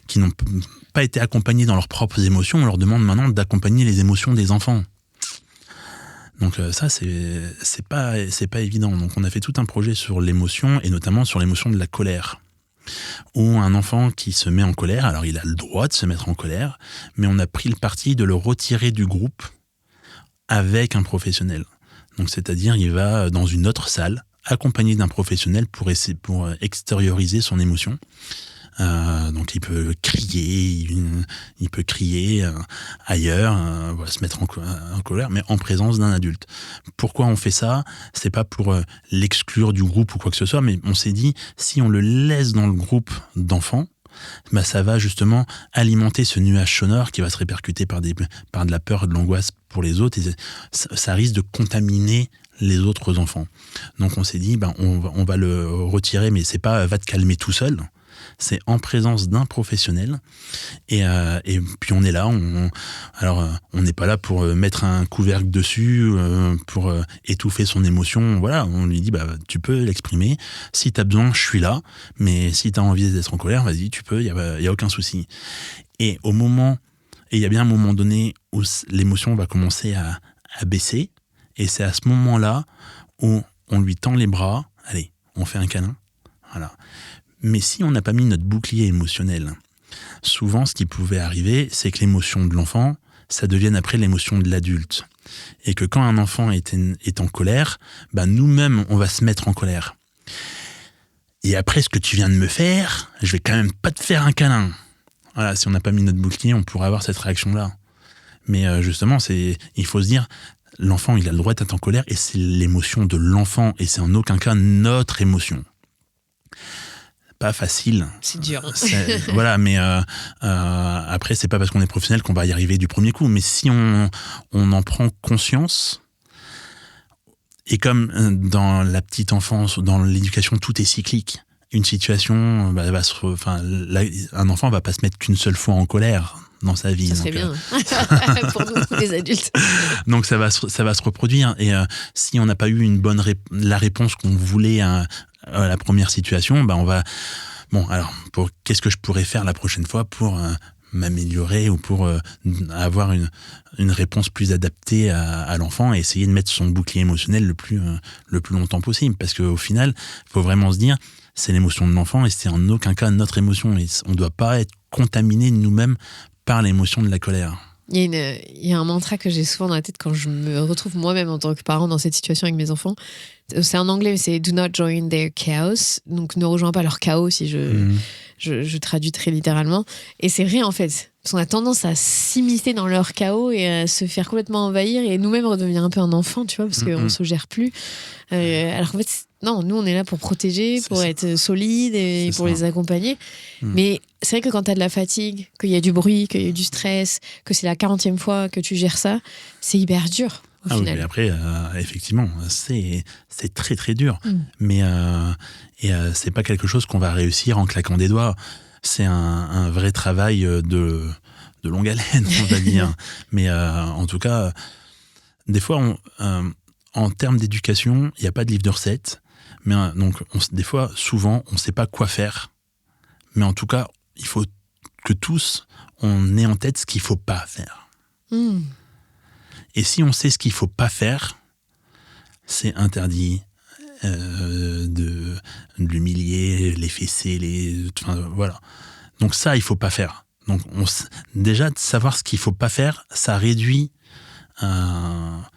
qui n'ont pas été accompagnés dans leurs propres émotions, on leur demande maintenant d'accompagner les émotions des enfants. Donc ça, c'est pas évident. Donc on a fait tout un projet sur l'émotion, et notamment sur l'émotion de la colère. Où un enfant qui se met en colère, alors il a le droit de se mettre en colère, mais on a pris le parti de le retirer du groupe avec un professionnel. Donc c'est-à-dire, il va dans une autre salle, accompagné d'un professionnel pour extérioriser son émotion. Donc il peut crier ailleurs, se mettre en colère, mais en présence d'un adulte. Pourquoi on fait ça? C'est pas pour l'exclure du groupe ou quoi que ce soit, mais on s'est dit, si on le laisse dans le groupe d'enfants, ça va justement alimenter ce nuage sonore qui va se répercuter par de la peur et de l'angoisse pour les autres, et ça risque de contaminer les autres enfants. Donc on s'est dit, on va le retirer, mais c'est pas va te calmer tout seul. C'est en présence d'un professionnel, et puis on est là, on n'est pas là pour mettre un couvercle dessus, pour étouffer son émotion. Voilà, on lui dit tu peux l'exprimer, si tu as besoin je suis là, mais si tu as envie d'être en colère, vas-y, tu peux, il y a aucun souci. Et il y a bien un moment donné où l'émotion va commencer à baisser, et c'est à ce moment-là où on lui tend les bras, allez, on fait un câlin, voilà. Mais si on n'a pas mis notre bouclier émotionnel, souvent ce qui pouvait arriver, c'est que l'émotion de l'enfant, ça devienne après l'émotion de l'adulte. Et que quand un enfant est en colère, nous-mêmes, on va se mettre en colère. Et après ce que tu viens de me faire, je vais quand même pas te faire un câlin. Voilà, si on n'a pas mis notre bouclier, on pourrait avoir cette réaction-là. Mais justement, il faut se dire, l'enfant, il a le droit d'être en colère et c'est l'émotion de l'enfant et c'est en aucun cas notre émotion. Pas facile. C'est dur. Voilà, mais après, c'est pas parce qu'on est professionnel qu'on va y arriver du premier coup. Mais si on en prend conscience, et comme dans la petite enfance, dans l'éducation, tout est cyclique. Une situation, un enfant va pas se mettre qu'une seule fois en colère dans sa vie. Ça serait bien pour nous, les adultes. Donc ça va se reproduire. Et si on n'a pas eu la réponse qu'on voulait à la première situation, on va... Bon, alors, qu'est-ce que je pourrais faire la prochaine fois pour m'améliorer ou pour avoir une réponse plus adaptée à l'enfant et essayer de mettre son bouclier émotionnel le plus longtemps possible. Parce qu'au final, il faut vraiment se dire, c'est l'émotion de l'enfant et c'est en aucun cas notre émotion. Et on ne doit pas être contaminé nous-mêmes par l'émotion de la colère. Il y a un mantra que j'ai souvent dans la tête quand je me retrouve moi-même en tant que parent dans cette situation avec mes enfants. C'est en anglais, mais c'est « do not join their chaos ». Donc, ne rejoins pas leur chaos, si je traduis très littéralement. Et c'est vrai, en fait. Parce qu'on a tendance à s'immiscer dans leur chaos et à se faire complètement envahir et nous-mêmes redevenir un peu un enfant, tu vois, parce qu'on ne se gère plus. Alors qu'en fait, non, nous, on est là pour protéger, pour être solide et pour les accompagner. Mais c'est vrai que quand tu as de la fatigue, qu'il y a du bruit, qu'il y a du stress, que c'est la 40e fois que tu gères ça, c'est hyper dur. Oui, mais après, effectivement, c'est très très dur. Mais c'est pas quelque chose qu'on va réussir en claquant des doigts. C'est un vrai travail de longue haleine, on va dire. Mais en tout cas, des fois, en termes d'éducation, il n'y a pas de livre de recettes. Mais donc, des fois, souvent, on ne sait pas quoi faire. Mais en tout cas, il faut que tous, on ait en tête ce qu'il ne faut pas faire. Et si on sait ce qu'il ne faut pas faire, c'est interdit de l'humilier, les fesser, voilà. Donc ça, il ne faut pas faire. Donc déjà, de savoir ce qu'il ne faut pas faire, ça réduit, ça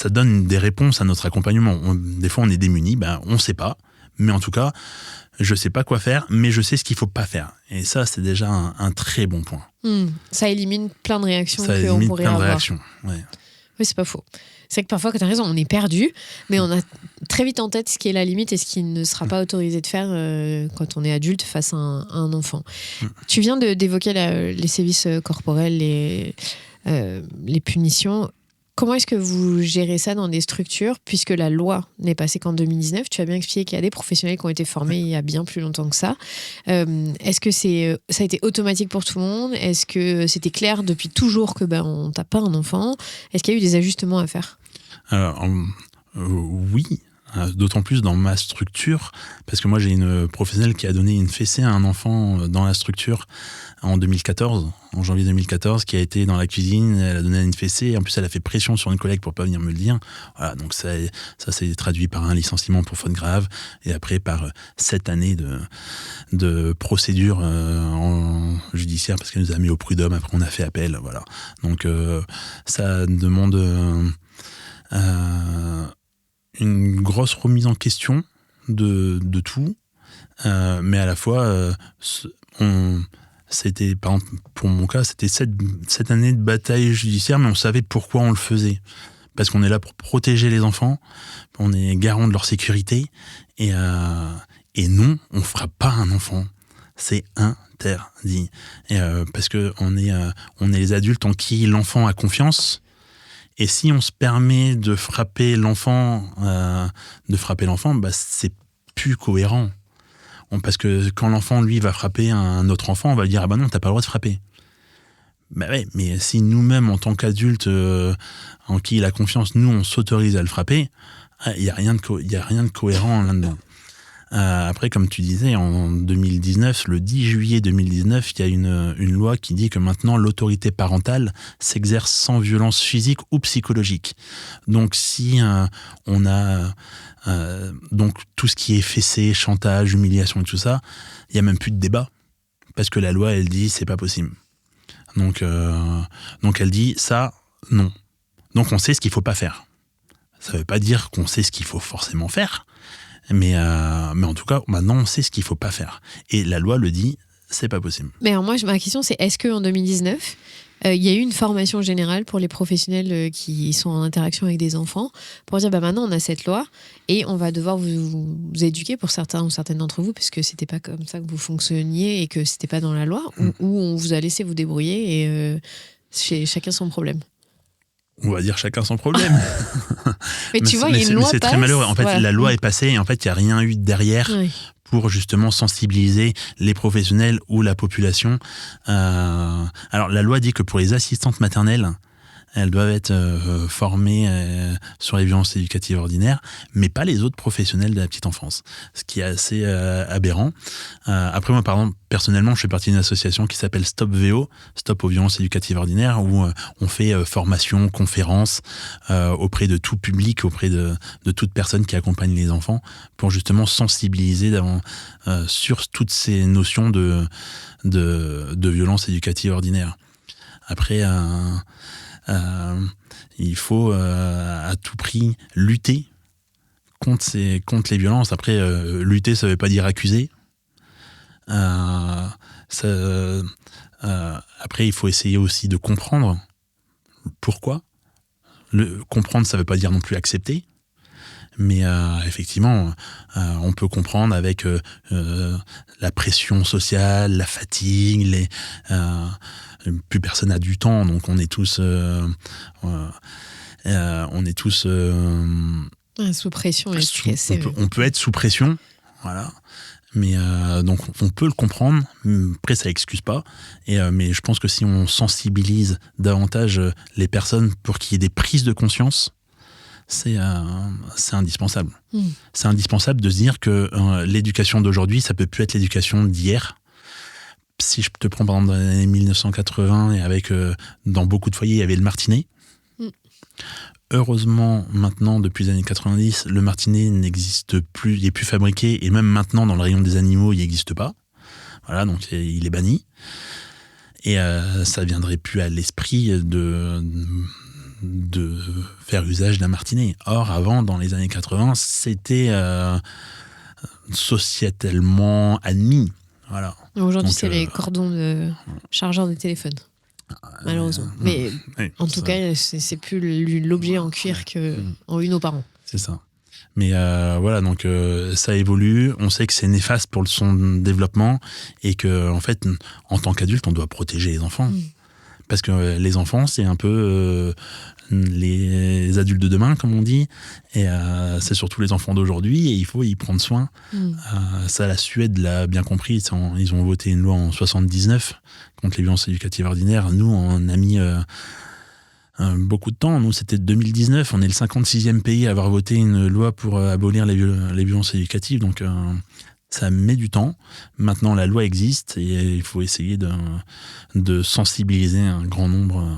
donne des réponses à notre accompagnement. Des fois, on est démunis, on ne sait pas. Mais en tout cas, je ne sais pas quoi faire, mais je sais ce qu'il ne faut pas faire. Et ça, c'est déjà un très bon point. Ça élimine plein de réactions qu'on pourrait avoir. Ça élimine plein de réactions, ouais. Oui, c'est pas faux. C'est que parfois, quand tu as raison, on est perdu, mais on a très vite en tête ce qui est la limite et ce qui ne sera pas autorisé de faire quand on est adulte face à un enfant. Tu viens d'évoquer les sévices corporels, les punitions. Comment est-ce que vous gérez ça dans des structures, puisque la loi n'est passée qu'en 2019 ? Tu as bien expliqué qu'il y a des professionnels qui ont été formés il y a bien plus longtemps que ça. Est-ce que ça a été automatique pour tout le monde ? Est-ce que c'était clair depuis toujours que on ne tape pas un enfant ? Est-ce qu'il y a eu des ajustements à faire ? Alors, oui. D'autant plus dans ma structure, parce que moi j'ai une professionnelle qui a donné une fessée à un enfant dans la structure en janvier 2014, qui a été dans la cuisine, elle a donné une fessée, en plus elle a fait pression sur une collègue pour pas venir me le dire. Voilà, donc ça s'est traduit par un licenciement pour faute grave, et après par 7 années de procédure en judiciaire, parce qu'elle nous a mis au prud'homme, après on a fait appel, voilà. Donc ça demande... une grosse remise en question de tout, mais à la fois, c'était, par exemple, pour mon cas, c'était 7 années de bataille judiciaire, mais on savait pourquoi on le faisait. Parce qu'on est là pour protéger les enfants, on est garant de leur sécurité, et non, on ne frappe pas un enfant. C'est interdit. Et, parce qu'on est les adultes en qui l'enfant a confiance. Et si on se permet de frapper l'enfant, c'est plus cohérent. Parce que quand l'enfant, lui, va frapper un autre enfant, on va lui dire « Ah bah non, t'as pas le droit de frapper ». Ouais, mais si nous-mêmes, en tant qu'adultes en qui il a confiance, nous, on s'autorise à le frapper, il n'y a rien de cohérent là-dedans. Après, comme tu disais, en 2019, le 10 juillet 2019, il y a une loi qui dit que maintenant l'autorité parentale s'exerce sans violence physique ou psychologique. Donc si on a donc tout ce qui est fessé, chantage, humiliation et tout ça, il n'y a même plus de débat parce que la loi elle dit c'est pas possible. Donc elle dit ça non. Donc on sait ce qu'il faut pas faire. Ça veut pas dire qu'on sait ce qu'il faut forcément faire. Mais en tout cas, maintenant, on sait ce qu'il ne faut pas faire. Et la loi le dit, c'est pas possible. Mais alors moi, ma question, c'est est-ce qu'en 2019, il y a eu une formation générale pour les professionnels qui sont en interaction avec des enfants pour dire, maintenant, on a cette loi et on va devoir vous éduquer pour certains ou certaines d'entre vous, parce que c'était pas comme ça que vous fonctionniez et que c'était pas dans la loi, ou on vous a laissé vous débrouiller et chacun son problème. On va dire chacun son problème. Mais tu vois, il y a une loi. C'est très malheureux. En fait, voilà. La loi est passée et en fait, il n'y a rien eu derrière pour justement sensibiliser les professionnels ou la population. Alors, la loi dit que pour les assistantes maternelles, elles doivent être formées sur les violences éducatives ordinaires, mais pas les autres professionnels de la petite enfance, ce qui est assez aberrant. Après, moi, par exemple, personnellement, je fais partie d'une association qui s'appelle Stop VO, Stop aux violences éducatives ordinaires, où on fait formation, conférences auprès de tout public, auprès de toute personne qui accompagne les enfants, pour justement sensibiliser sur toutes ces notions de violences éducatives ordinaires. Après, il faut à tout prix lutter contre les violences. Après, lutter, ça ne veut pas dire accuser. Après, il faut essayer aussi de comprendre pourquoi. Comprendre, ça ne veut pas dire non plus accepter. Mais effectivement, on peut comprendre avec la pression sociale, la fatigue, plus personne n'a du temps, donc on est tous sous pression et stressé. On peut être sous pression, voilà. Mais donc on peut le comprendre. Après, ça excuse pas. Mais je pense que si on sensibilise davantage les personnes pour qu'il y ait des prises de conscience, c'est indispensable. C'est indispensable de se dire que l'éducation d'aujourd'hui, ça peut plus être l'éducation d'hier. Si je te prends par exemple dans les années 1980, et avec dans beaucoup de foyers, il y avait le martinet. Heureusement, maintenant, depuis les années 90, le martinet n'existe plus, il n'est plus fabriqué, et même maintenant, dans le rayon des animaux, il n'existe pas. Voilà, donc il est banni. Et ça ne viendrait plus à l'esprit de faire usage d'un martinet. Or, avant, dans les années 80, c'était sociétalement admis. Voilà. Aujourd'hui, c'est les cordons de chargeur de téléphone, malheureusement. Mais en tout cas, c'est plus l'objet en cuir qu'en une aux parents. C'est ça. Mais voilà, donc ça évolue. On sait que c'est néfaste pour son développement et que, en fait, en tant qu'adulte, on doit protéger les enfants. Parce que les enfants, c'est un peu les adultes de demain, comme on dit, et c'est surtout les enfants d'aujourd'hui, et il faut y prendre soin. Ça, la Suède l'a bien compris. Ils ont voté une loi en 79 contre les violences éducatives ordinaires. Nous, on a mis beaucoup de temps. Nous, c'était 2019. On est le 56e pays à avoir voté une loi pour abolir les violences éducatives. Donc, ça met du temps. Maintenant, la loi existe et il faut essayer de sensibiliser un grand nombre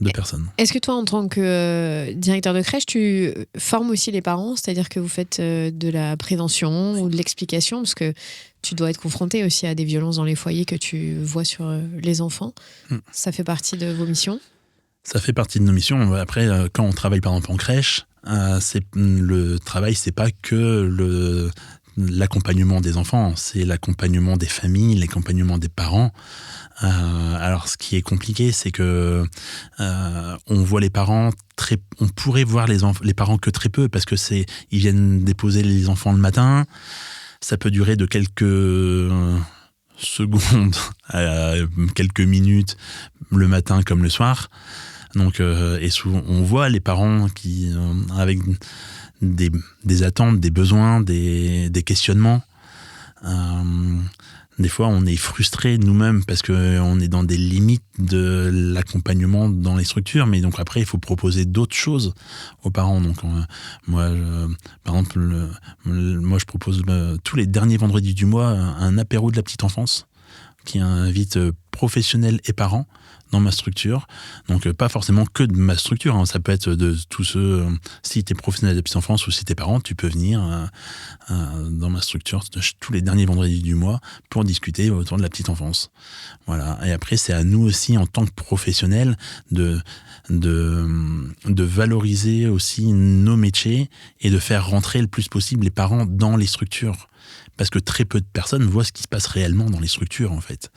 de personnes. Est-ce que toi, en tant que directeur de crèche, tu formes aussi les parents? C'est-à-dire que vous faites de la prévention ou de l'explication? Parce que tu dois être confronté aussi à des violences dans les foyers que tu vois sur les enfants. Ça fait partie de vos missions? Ça fait partie de nos missions. Après, quand on travaille par exemple en crèche, le travail, c'est pas que l'accompagnement des enfants, c'est l'accompagnement des familles, l'accompagnement des parents. Alors, ce qui est compliqué, c'est que on voit les parents on pourrait voir les parents que très peu, parce que ils viennent déposer les enfants le matin. Ça peut durer de quelques secondes à quelques minutes le matin comme le soir. Donc, et souvent, on voit les parents qui avec des attentes, des besoins, des questionnements, des fois on est frustré nous-mêmes parce qu'on est dans des limites de l'accompagnement dans les structures, mais donc après il faut proposer d'autres choses aux parents. Donc moi, par exemple, moi je propose tous les derniers vendredis du mois un apéro de la petite enfance qui invite professionnels et parents dans ma structure. Donc pas forcément que de ma structure, hein. Ça peut être de tous ceux, si tu es professionnel de la petite enfance ou si t'es parent, tu peux venir dans ma structure tous les derniers vendredis du mois pour discuter autour de la petite enfance. Voilà. Et après, c'est à nous aussi, en tant que professionnels, de valoriser aussi nos métiers et de faire rentrer le plus possible les parents dans les structures. Parce que très peu de personnes voient ce qui se passe réellement dans les structures, en fait.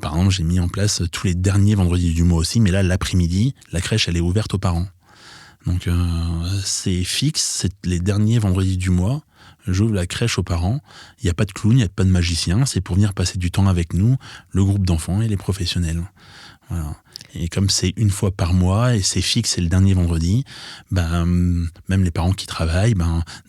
Par exemple, j'ai mis en place tous les derniers vendredis du mois aussi, mais là, l'après-midi, la crèche, elle est ouverte aux parents. Donc, c'est fixe, c'est les derniers vendredis du mois. J'ouvre la crèche aux parents. Il n'y a pas de clown, il n'y a pas de magicien. C'est pour venir passer du temps avec nous, le groupe d'enfants et les professionnels. Voilà. Et comme c'est une fois par mois et c'est fixe, c'est le dernier vendredi, même les parents qui travaillent,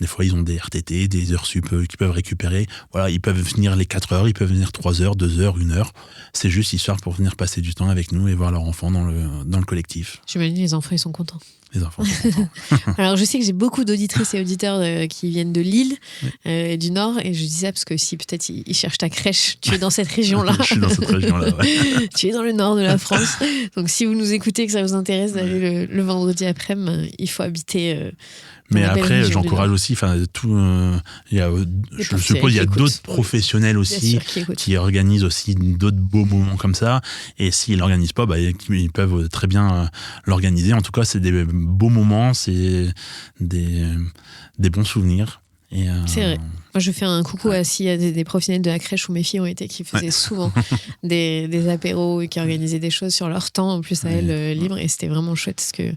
des fois ils ont des RTT, des heures sup qu'ils peuvent récupérer. Voilà, ils peuvent venir les 4 heures, ils peuvent venir 3 heures, 2 heures, 1 heure. C'est juste histoire pour venir passer du temps avec nous et voir leurs enfants dans le collectif. J'imagine les enfants, ils sont contents. Les enfants sont contents. Alors, je sais que j'ai beaucoup d'auditrices et auditeurs qui viennent de Lille, du Nord, et je dis ça parce que si peut-être ils cherchent ta crèche, tu es dans cette région-là. Je suis dans cette région-là, ouais. Tu es dans le Nord de la France. Donc, si vous nous écoutez, que ça vous intéresse d'aller le vendredi après-midi, il faut habiter... Mais après, j'encourage aussi, je suppose il y a d'autres professionnels aussi qui organisent aussi d'autres beaux moments comme ça. Et s'ils l'organisent pas, ils peuvent très bien l'organiser. En tout cas, c'est des beaux moments, c'est des bons souvenirs. C'est vrai. Moi, je fais un coucou à s'il y a des professionnels de la crèche où mes filles ont été, qui faisaient souvent des apéros et qui organisaient des choses sur leur temps, en plus à elles, libre. Et c'était vraiment chouette parce que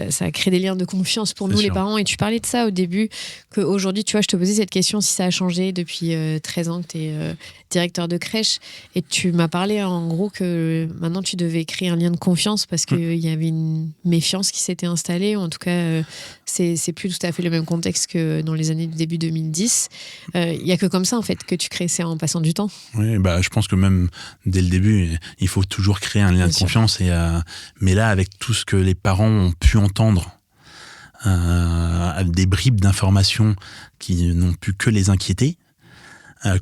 ça a créé des liens de confiance pour nous, les parents. Et tu parlais de ça au début, qu'aujourd'hui, tu vois, je te posais cette question si ça a changé depuis 13 ans que tu es directeur de crèche. Et tu m'as parlé en gros que maintenant, tu devais créer un lien de confiance parce qu'il y avait une méfiance qui s'était installée. Ou en tout cas, c'est plus tout à fait le même contexte que dans les années du début 2010. Il n'y a que comme ça, en fait, que tu crées ça en passant du temps. Oui, je pense que même dès le début, il faut toujours créer un lien de confiance. Mais là, avec tout ce que les parents ont pu entendre, des bribes d'informations qui n'ont pu que les inquiéter,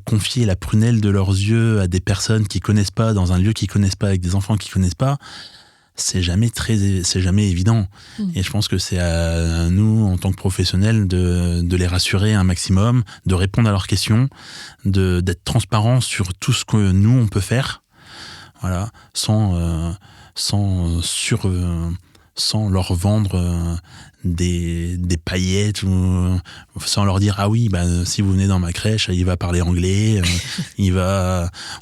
confier la prunelle de leurs yeux à des personnes qui connaissent pas, dans un lieu qu'ils connaissent pas, avec des enfants qu'ils connaissent pas, c'est jamais évident. Et je pense que c'est à nous, en tant que professionnels, de les rassurer un maximum, de répondre à leurs questions, d'être transparent sur tout ce que nous on peut faire, voilà, sans leur vendre des paillettes, ou sans leur dire si vous venez dans ma crèche, il va parler anglais,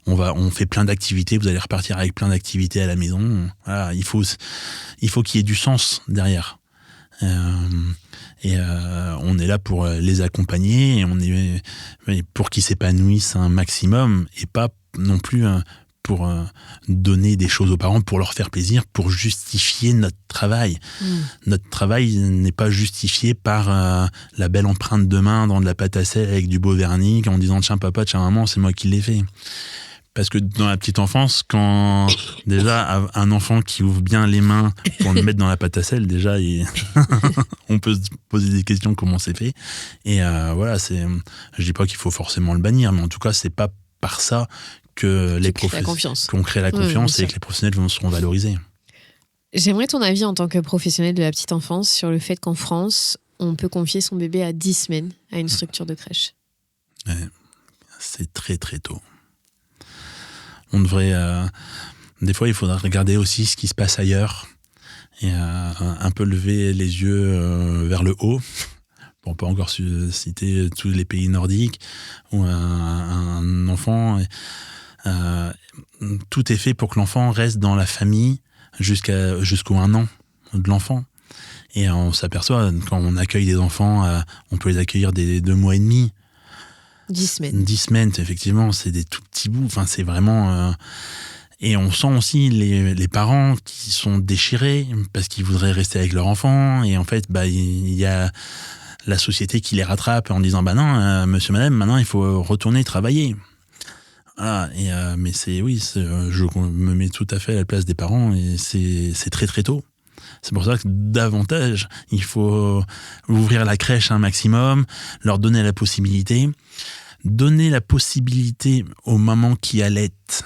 on fait plein d'activités, vous allez repartir avec plein d'activités à la maison. Voilà, il faut qu'il y ait du sens derrière. On est là pour les accompagner et on est pour qu'ils s'épanouissent un maximum et pas non plus pour donner des choses aux parents, pour leur faire plaisir, pour justifier notre travail. Notre travail n'est pas justifié par la belle empreinte de main dans de la pâte à sel avec du beau vernis, en disant « tiens papa, tiens maman, c'est moi qui l'ai fait ». Parce que dans la petite enfance, quand déjà un enfant qui ouvre bien les mains pour le mettre dans la pâte à sel, déjà on peut se poser des questions comment c'est fait. Et je dis pas qu'il faut forcément le bannir, mais en tout cas c'est pas par ça qu'on crée la confiance et que les professionnels seront valorisés. J'aimerais ton avis en tant que professionnel de la petite enfance sur le fait qu'en France, on peut confier son bébé à 10 semaines à une structure de crèche. Ouais, c'est très très tôt. On devrait... des fois, il faudra regarder aussi ce qui se passe ailleurs et un peu lever les yeux vers le haut. On peut encore citer tous les pays nordiques où un enfant... tout est fait pour que l'enfant reste dans la famille jusqu'au 1 an de l'enfant. Et on s'aperçoit, quand on accueille des enfants, on peut les accueillir des 2 mois et demi. 10 semaines. 10 semaines, effectivement, c'est des tout petits bouts. Enfin, c'est vraiment... Et on sent aussi les parents qui sont déchirés parce qu'ils voudraient rester avec leur enfant. Et en fait, il y a la société qui les rattrape en disant non, monsieur, madame, maintenant il faut retourner travailler. Voilà. Mais je me mets tout à fait à la place des parents et c'est très très tôt. C'est pour ça que davantage, il faut ouvrir la crèche un maximum, leur donner la possibilité. Donner la possibilité aux mamans qui allaitent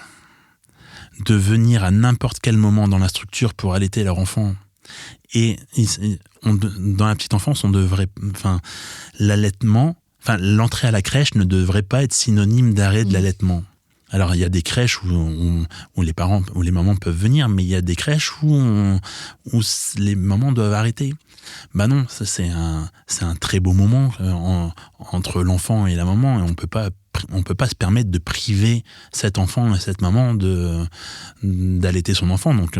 de venir à n'importe quel moment dans la structure pour allaiter leur enfant. Et dans la petite enfance, l'entrée à la crèche ne devrait pas être synonyme d'arrêt de l'allaitement. Alors, il y a des crèches où les parents, où les mamans peuvent venir, mais il y a des crèches où les mamans doivent arrêter. Non, ça c'est un très beau moment entre l'enfant et la maman, et on peut pas se permettre de priver cet enfant et cette maman d'allaiter son enfant. Donc,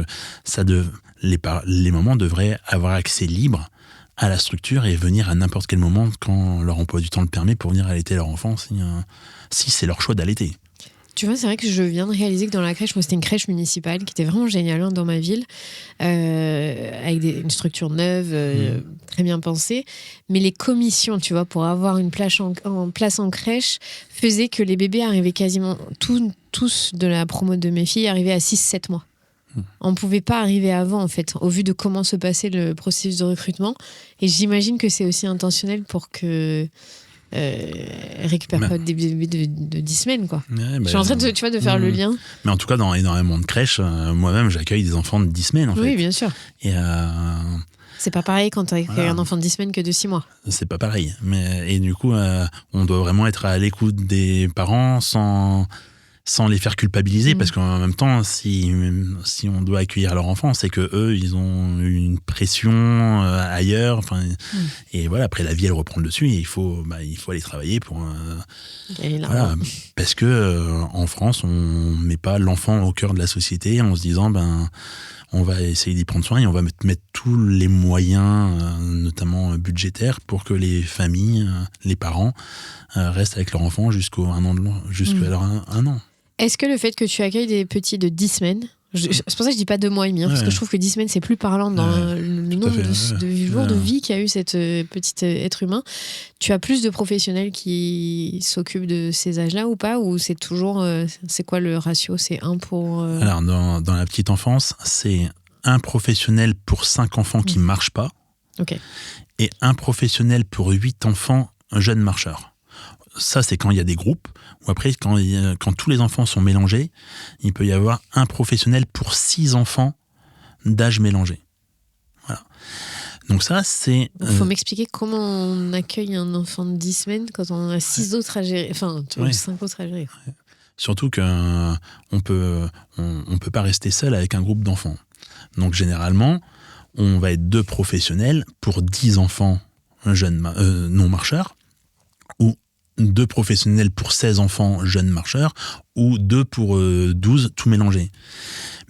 les mamans devraient avoir accès libre à la structure et venir à n'importe quel moment quand leur emploi du temps le permet pour venir allaiter leur enfant, si c'est leur choix d'allaiter. Tu vois, c'est vrai que je viens de réaliser que dans la crèche, moi c'était une crèche municipale qui était vraiment géniale dans ma ville, avec une structure neuve, très bien pensée. Mais les commissions, tu vois, pour avoir une place en crèche, faisaient que les bébés arrivaient quasiment tous de la promo de mes filles arrivaient à 6-7 mois. On ne pouvait pas arriver avant, en fait, au vu de comment se passait le processus de recrutement. Et j'imagine que c'est aussi intentionnel pour que... récupère pas des bébés de 10 semaines, quoi. Ouais, je suis en train de faire le lien. Mais en tout cas, dans énormément de crèches, moi-même, j'accueille des enfants de 10 semaines, en fait. Oui, bien sûr. Et c'est pas pareil quand tu accueilles un enfant de 10 semaines que de 6 mois. C'est pas pareil. Et du coup, on doit vraiment être à l'écoute des parents sans les faire culpabiliser, parce qu'en même temps, si on doit accueillir leur enfant, c'est que eux, ils ont une pression ailleurs. Et voilà, après la vie, elle reprend le dessus et il faut aller travailler pour. Parce que en France, on met pas l'enfant au cœur de la société en se disant on va essayer d'y prendre soin et on va mettre tous les moyens, notamment budgétaires, pour que les familles, les parents, restent avec leur enfant jusqu'à leur un an. Est-ce que le fait que tu accueilles des petits de 10 semaines, c'est pour ça que je dis pas 2 mois et demi, parce que je trouve que 10 semaines c'est plus parlant dans le nombre de jours de vie qu'a eu cette petite être humain, tu as plus de professionnels qui s'occupent de ces âges-là ou pas, ou c'est toujours, c'est quoi le ratio, c'est 1 pour... Alors dans la petite enfance, c'est 1 professionnel pour 5 enfants qui marchent pas, et 1 professionnel pour 8 enfants jeunes marcheurs. Ça, c'est quand il y a des groupes, ou après, quand tous les enfants sont mélangés, il peut y avoir 1 professionnel pour 6 enfants d'âge mélangé. Voilà. Donc ça, c'est... Il faut m'expliquer comment on accueille un enfant de 10 semaines quand on a 6 autres à gérer, 5 autres à gérer. Ouais. Surtout qu'on peut pas rester seul avec un groupe d'enfants. Donc généralement, on va être 2 professionnels pour 10 enfants jeunes non marcheurs, ou 2 professionnels pour 16 enfants jeunes marcheurs, ou 2 pour 12, tout mélangé.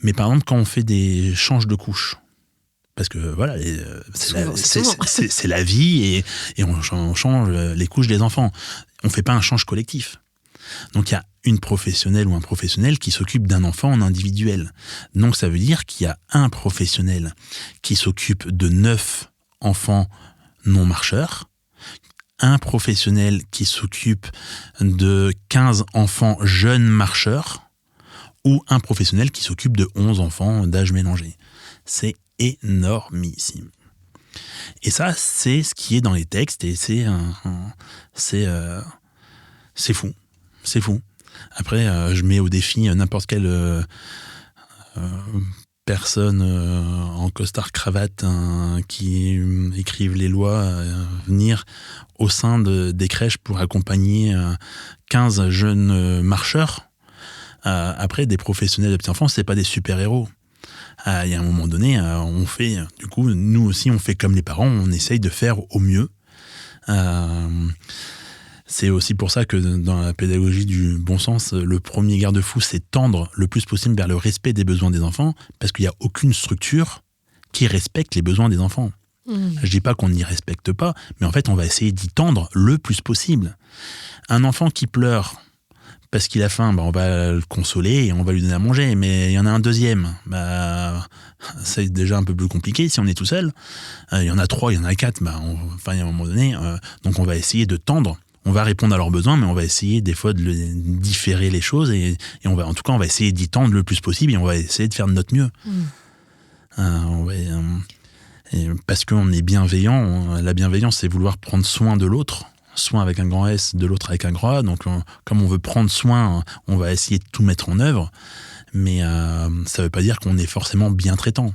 Mais par exemple, quand on fait des changes de couches, parce que voilà, c'est la vie et on change les couches des enfants. On ne fait pas un change collectif. Donc il y a une professionnelle ou un professionnel qui s'occupe d'un enfant en individuel. Donc ça veut dire qu'il y a un professionnel qui s'occupe de 9 enfants non marcheurs, un professionnel qui s'occupe de 15 enfants jeunes marcheurs, ou un professionnel qui s'occupe de 11 enfants d'âge mélangé. C'est énormissime. Et ça, c'est ce qui est dans les textes, et c'est fou. C'est fou. Après, je mets au défi n'importe quelle personne en costard-cravate qui écrivent les lois venir au sein des crèches pour accompagner 15 jeunes marcheurs. Après, des professionnels de petite enfance, c'est pas des super-héros. Il y a un moment donné, on fait, du coup, nous aussi, on fait comme les parents, on essaye de faire au mieux. C'est aussi pour ça que dans la pédagogie du bon sens, le premier garde-fou, c'est tendre le plus possible vers le respect des besoins des enfants, parce qu'il n'y a aucune structure qui respecte les besoins des enfants. Je dis pas qu'on n'y respecte pas, mais en fait, on va essayer d'y tendre le plus possible. Un enfant qui pleure parce qu'il a faim, on va le consoler et on va lui donner à manger. Mais il y en a un deuxième, c'est déjà un peu plus compliqué si on est tout seul. Il y en a 3, il y en a 4, il y a un moment donné, donc on va essayer de tendre. On va répondre à leurs besoins, mais on va essayer des fois de différer les choses et on va essayer d'y tendre le plus possible et on va essayer de faire de notre mieux. Parce qu'on est bienveillant. La bienveillance, c'est vouloir prendre soin de l'autre. Soin avec un grand S, de l'autre avec un grand A. Donc, comme on veut prendre soin, on va essayer de tout mettre en œuvre. Mais ça ne veut pas dire qu'on est forcément bien traitant.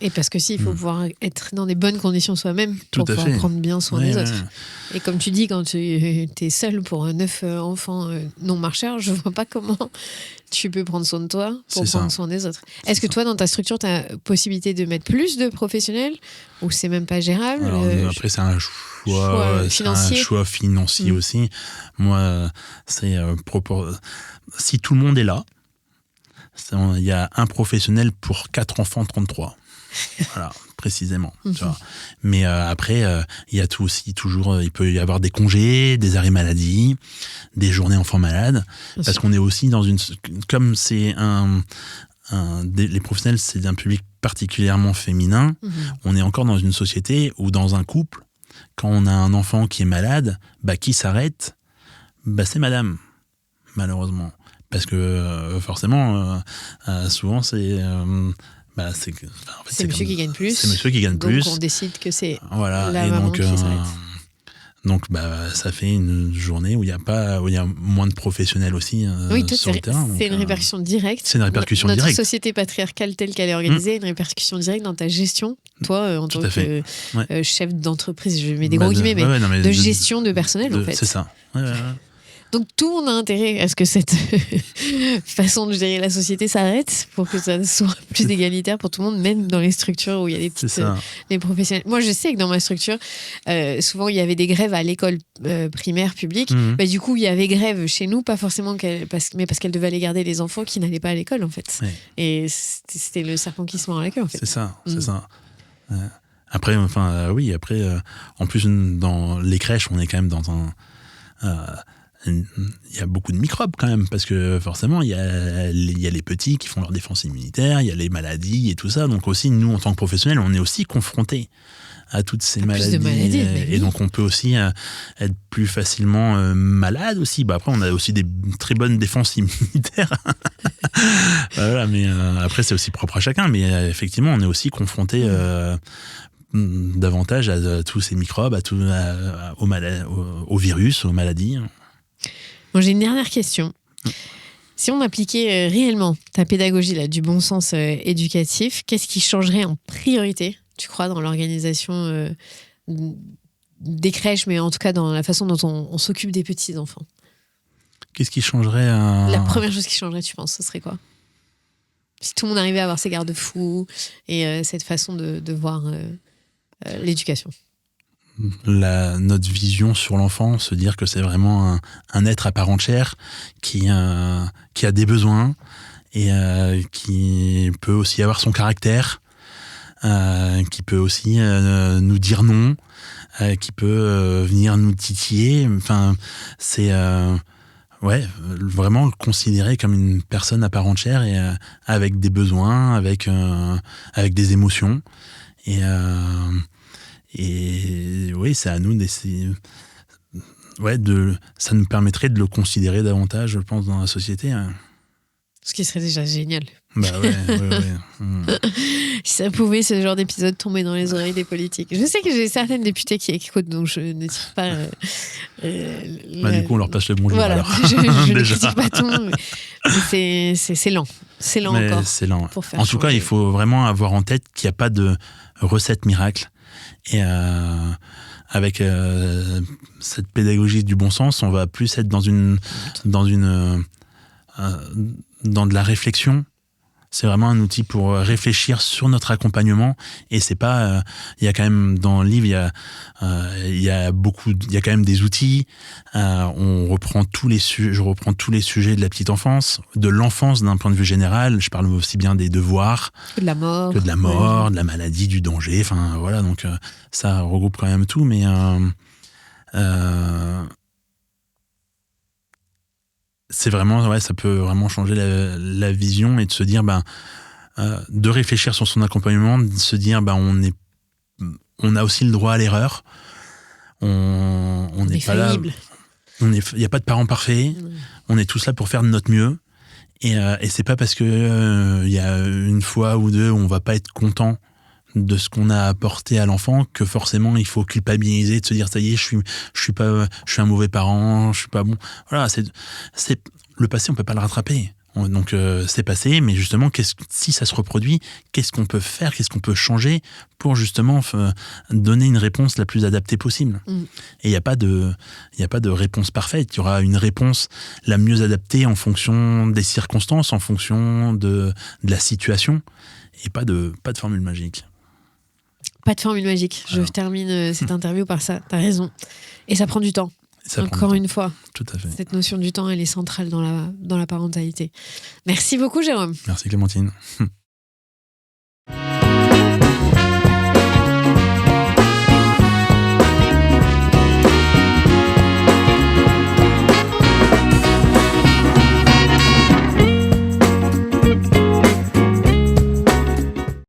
Et parce que il faut pouvoir être dans des bonnes conditions soi-même pour pouvoir prendre bien soin des autres. Et comme tu dis, quand tu es seul pour 9 enfants non marcheurs, je vois pas comment tu peux prendre soin de toi pour prendre soin des autres. Est-ce que toi, dans ta structure, tu as possibilité de mettre plus de professionnels ou c'est même pas gérable? Alors, après, c'est un choix financier, aussi. Moi, c'est si tout le monde est là, il y a un professionnel pour 4 enfants 33. Voilà, précisément. Tu vois. Mais après, il y a toujours, il peut y avoir des congés, des arrêts maladie, des journées enfants malades, parce qu'on est aussi dans comme c'est les professionnels, c'est un public particulièrement féminin. On est encore dans une société où dans un couple, quand on a un enfant qui est malade, qui s'arrête, c'est madame, malheureusement, parce que forcément, souvent c'est c'est monsieur qui gagne plus. C'est monsieur qui gagne plus. Donc on décide que c'est la maman qui s'arrête. Donc ça fait une journée où il y a moins de professionnels aussi sur le terrain. C'est une répercussion directe. C'est une répercussion directe. Notre société patriarcale telle qu'elle est organisée, une répercussion directe dans ta gestion. Toi, en tant que chef d'entreprise, je mets des gros guillemets, mais de gestion de personnel en fait. C'est ça. Donc tout le monde a intérêt à ce que cette façon de gérer la société s'arrête pour que ça soit plus égalitaire pour tout le monde, même dans les structures où il y a des petites les professionnels. Moi, je sais que dans ma structure, souvent il y avait des grèves à l'école primaire publique. Du coup, il y avait grève chez nous, pas forcément parce qu'elle devait aller garder les enfants qui n'allaient pas à l'école en fait. Et c'était le serpent qui se mord la queue en fait. C'est ça. Après, en plus dans les crèches, on est quand même dans il y a beaucoup de microbes quand même, parce que forcément il y a les petits qui font leur défense immunitaire, il y a les maladies et tout ça, donc aussi nous en tant que professionnels on est aussi confrontés à toutes ces maladies, et donc on peut aussi être plus facilement malade aussi. Après on a aussi des très bonnes défenses immunitaires voilà, mais après c'est aussi propre à chacun, mais effectivement on est aussi confronté davantage à tous ces microbes, aux virus, aux maladies. Bon, j'ai une dernière question. Si on appliquait réellement ta pédagogie là, du bon sens éducatif, qu'est-ce qui changerait en priorité, tu crois, dans l'organisation des crèches, mais en tout cas dans la façon dont on s'occupe des petits-enfants? Qu'est-ce qui changerait La première chose qui changerait, tu penses, ce serait quoi? Si tout le monde arrivait à avoir ces garde-fous et cette façon de voir l'éducation. Notre vision sur l'enfant, se dire que c'est vraiment un être à part entière qui a des besoins et qui peut aussi avoir son caractère, qui peut aussi nous dire non, qui peut venir nous titiller. Enfin, c'est vraiment le considérer comme une personne à part entière et avec des besoins, avec des émotions. Et oui, c'est à nous d'essayer. Ça nous permettrait de le considérer davantage, je pense, dans la société. Ce qui serait déjà génial. Ouais. Si ça pouvait, ce genre d'épisode, tomber dans les oreilles des politiques. Je sais que j'ai certaines députées qui écoutent, donc je ne tire pas. Du coup, on leur passe le bonjour. Voilà, alors. je ne critique pas tout, mais c'est lent. C'est lent mais encore. C'est lent. En tout cas, il faut vraiment avoir en tête qu'il n'y a pas de recette miracle. Et avec cette pédagogie du bon sens, on va plus être dans de la réflexion. C'est vraiment un outil pour réfléchir sur notre accompagnement. Et c'est pas, il y a quand même dans le livre, il y a quand même des outils. Je reprends tous les sujets de la petite enfance, de l'enfance d'un point de vue général. Je parle aussi bien des devoirs, que de la mort, de la maladie, du danger. Enfin voilà, donc ça regroupe quand même tout. Mais c'est vraiment, ouais, ça peut vraiment changer la vision et de se dire, de réfléchir sur son accompagnement, de se dire, on a aussi le droit à l'erreur. On n'est pas là. Il n'y a pas de parents parfaits. On est tous là pour faire de notre mieux. Et c'est pas parce que y a une fois ou deux où on va pas être content de ce qu'on a apporté à l'enfant que forcément il faut culpabiliser, de se dire ça y est, je suis un mauvais parent, je suis pas bon. Voilà, c'est le passé, on peut pas le rattraper. Donc c'est passé, mais justement, si ça se reproduit, qu'est-ce qu'on peut faire, qu'est-ce qu'on peut changer pour justement donner une réponse la plus adaptée possible. Et il n'y a pas de réponse parfaite. Il y aura une réponse la mieux adaptée en fonction des circonstances, en fonction de la situation, et pas de formule magique. Pas de formule magique. Je termine cette interview par ça. T'as raison. Et ça prend du temps. Encore une fois, tout à fait. Cette notion du temps, elle est centrale dans la parentalité. Merci beaucoup, Jérôme. Merci, Clémentine.